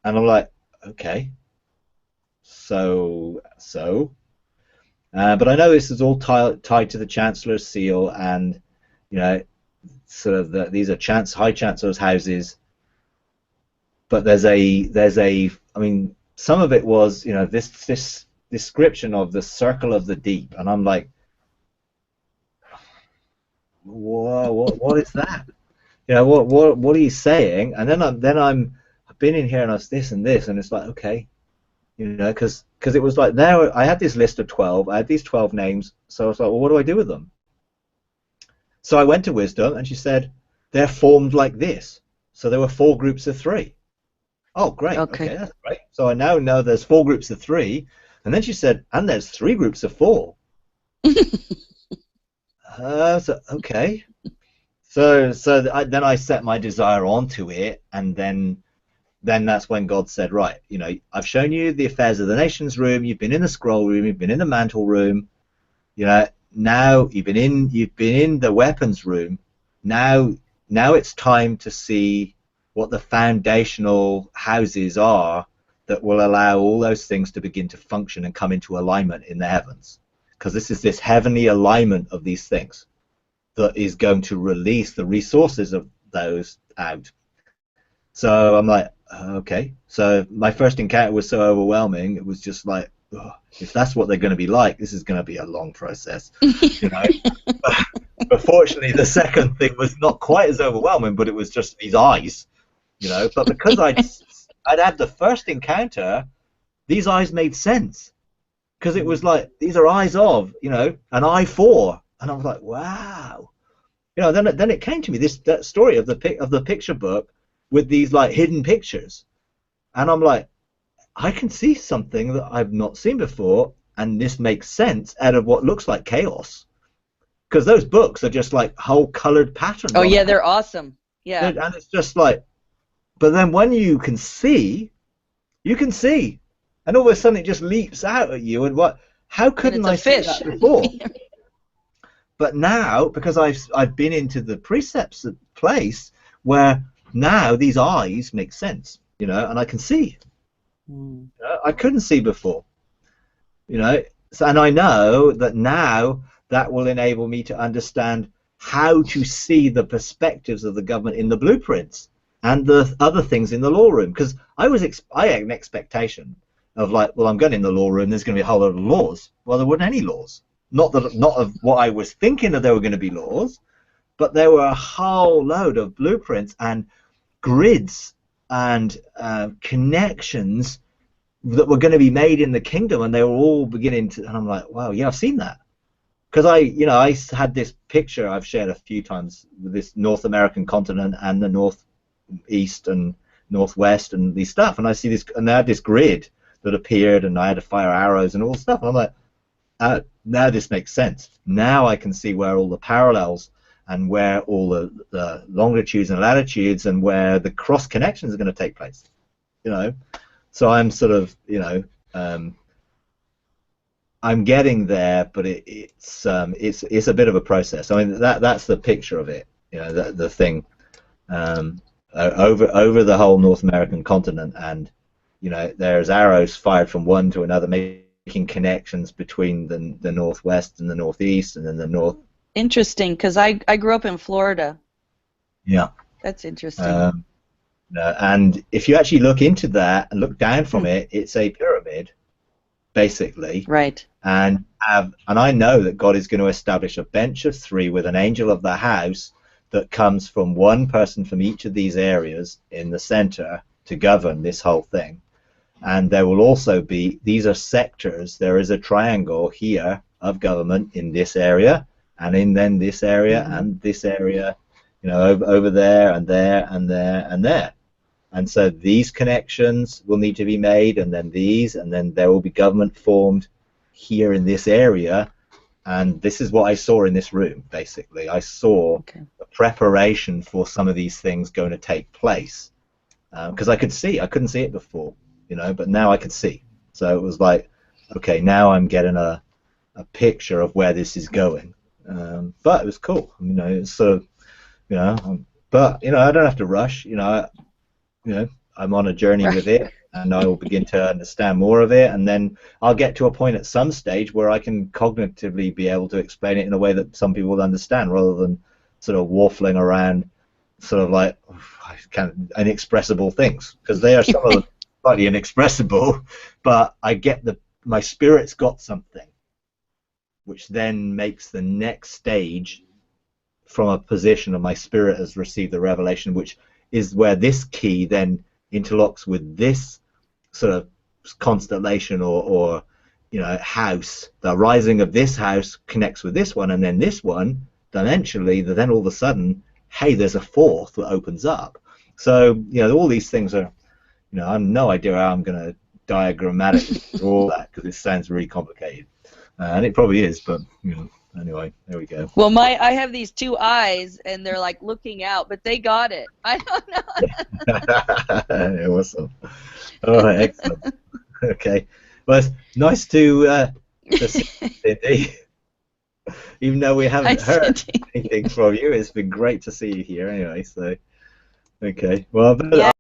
and I'm like, okay, so. But I know this is all tied to the Chancellor's seal, and you know, sort of these are high chancellors' houses. But I mean, some of it was, this description of the circle of the deep, and I'm like, whoa, what is that? What are you saying? And I've been in here and I was this and this, and it's like, okay, because it was like there I had this list of 12, I had these 12 names, so I was like, well, what do I do with them? So I went to Wisdom, and she said they're formed like this. So there were 4 groups of 3. Oh, great. Okay. Okay, that's great. So I now know there's 4 groups of 3. And then she said, and there's 3 groups of 4. Okay. Then I set my desire onto it, and then that's when God said, right, I've shown you the affairs of the nations room. You've been in the scroll room. You've been in the mantle room. Now you've been in the weapons room. Now it's time to see what the foundational houses are that will allow all those things to begin to function and come into alignment in the heavens. Because this heavenly alignment of these things that is going to release the resources of those out. So I'm like, okay. So my first encounter was so overwhelming. It was just like, oh, if that's what they're going to be like, this is going to be a long process. But fortunately, the second thing was not quite as overwhelming, but it was just these eyes. But because I'd had the first encounter, these eyes made sense, because it was like, these are eyes of, an eye for, and I was like, wow. Then it came to me, that story of the picture book with these like hidden pictures, and I'm like, I can see something that I've not seen before, and this makes sense out of what looks like chaos, because those books are just like whole colored patterns. Oh yeah, they're awesome. Yeah. And it's just like, but then when you can see, and all of a sudden it just leaps out at you, and how couldn't I see that before? But now, because I've been into the precepts place where now these eyes make sense, and I can see. I couldn't see before, and I know that now that will enable me to understand how to see the perspectives of the government in the blueprints and the other things in the law room. Because I had an expectation of like, well, I'm going in the law room, there's going to be a whole lot of laws. Well, there weren't any laws. Not of what I was thinking that there were going to be laws, but there were a whole load of blueprints and grids and connections that were going to be made in the kingdom, and they were all beginning to, and I'm like, wow, yeah, I've seen that. Because I had this picture I've shared a few times with this North American continent and the Northeast and Northwest and these stuff, and I see this, and they had this grid that appeared, and I had to fire arrows and all this stuff, and I'm like, now this makes sense. Now I can see where all the parallels and where all the longitudes and latitudes and where the cross connections are going to take place. So I'm sort of, I'm getting there, but it's a bit of a process. I mean, that's the picture of it. The thing over the whole North American continent, and there's arrows fired from one to another, making connections between the Northwest and the Northeast, and then the Interesting, because I grew up in Florida. Yeah. That's interesting. And if you actually look into that and look down from Hmm. it, it's a pyramid, basically. Right. And I know that God is going to establish a bench of three with an angel of the house that comes from one person from each of these areas in the center to govern this whole thing. And there will also be, these are sectors, there is a triangle here of government in this area, and in then this area, and this area, you know, over there, and there, and there, and there. And so these connections will need to be made, and then these, and then there will be government formed here in this area. And this is what I saw in this room, basically. I saw the preparation for some of these things going to take place. Because I could see, I couldn't see it before, you know, but now I could see. So it was like, okay, now I'm getting a picture of where this is going. But it was cool, you know, it's sort of, you know, but, you know, I don't have to rush, you know, I'm on a journey with it, and I will begin to understand more of it, and then I'll get to a point at some stage where I can cognitively be able to explain it in a way that some people will understand, rather than sort of waffling around sort of like kind of inexpressible things, because they are some of them slightly inexpressible, but I get my spirit's got something, which then makes the next stage from a position of my spirit has received the revelation, which is where this key then interlocks with this sort of constellation or you know, house. The rising of this house connects with this one, and then this one dimensionally, then all of a sudden, hey, there's a fourth that opens up. So, you know, all these things are, you know, I have no idea how I'm going to diagrammatically draw that, because it sounds really complicated, and it probably is, but you know, anyway, there we go. Well, I have these two eyes, and they're like looking out, but they got it. I don't know. Awesome. All right, excellent. Okay. Well, it's nice to see you, Cindy. Even though we haven't heard anything from you, it's been great to see you here anyway. So, okay. Well, Yeah.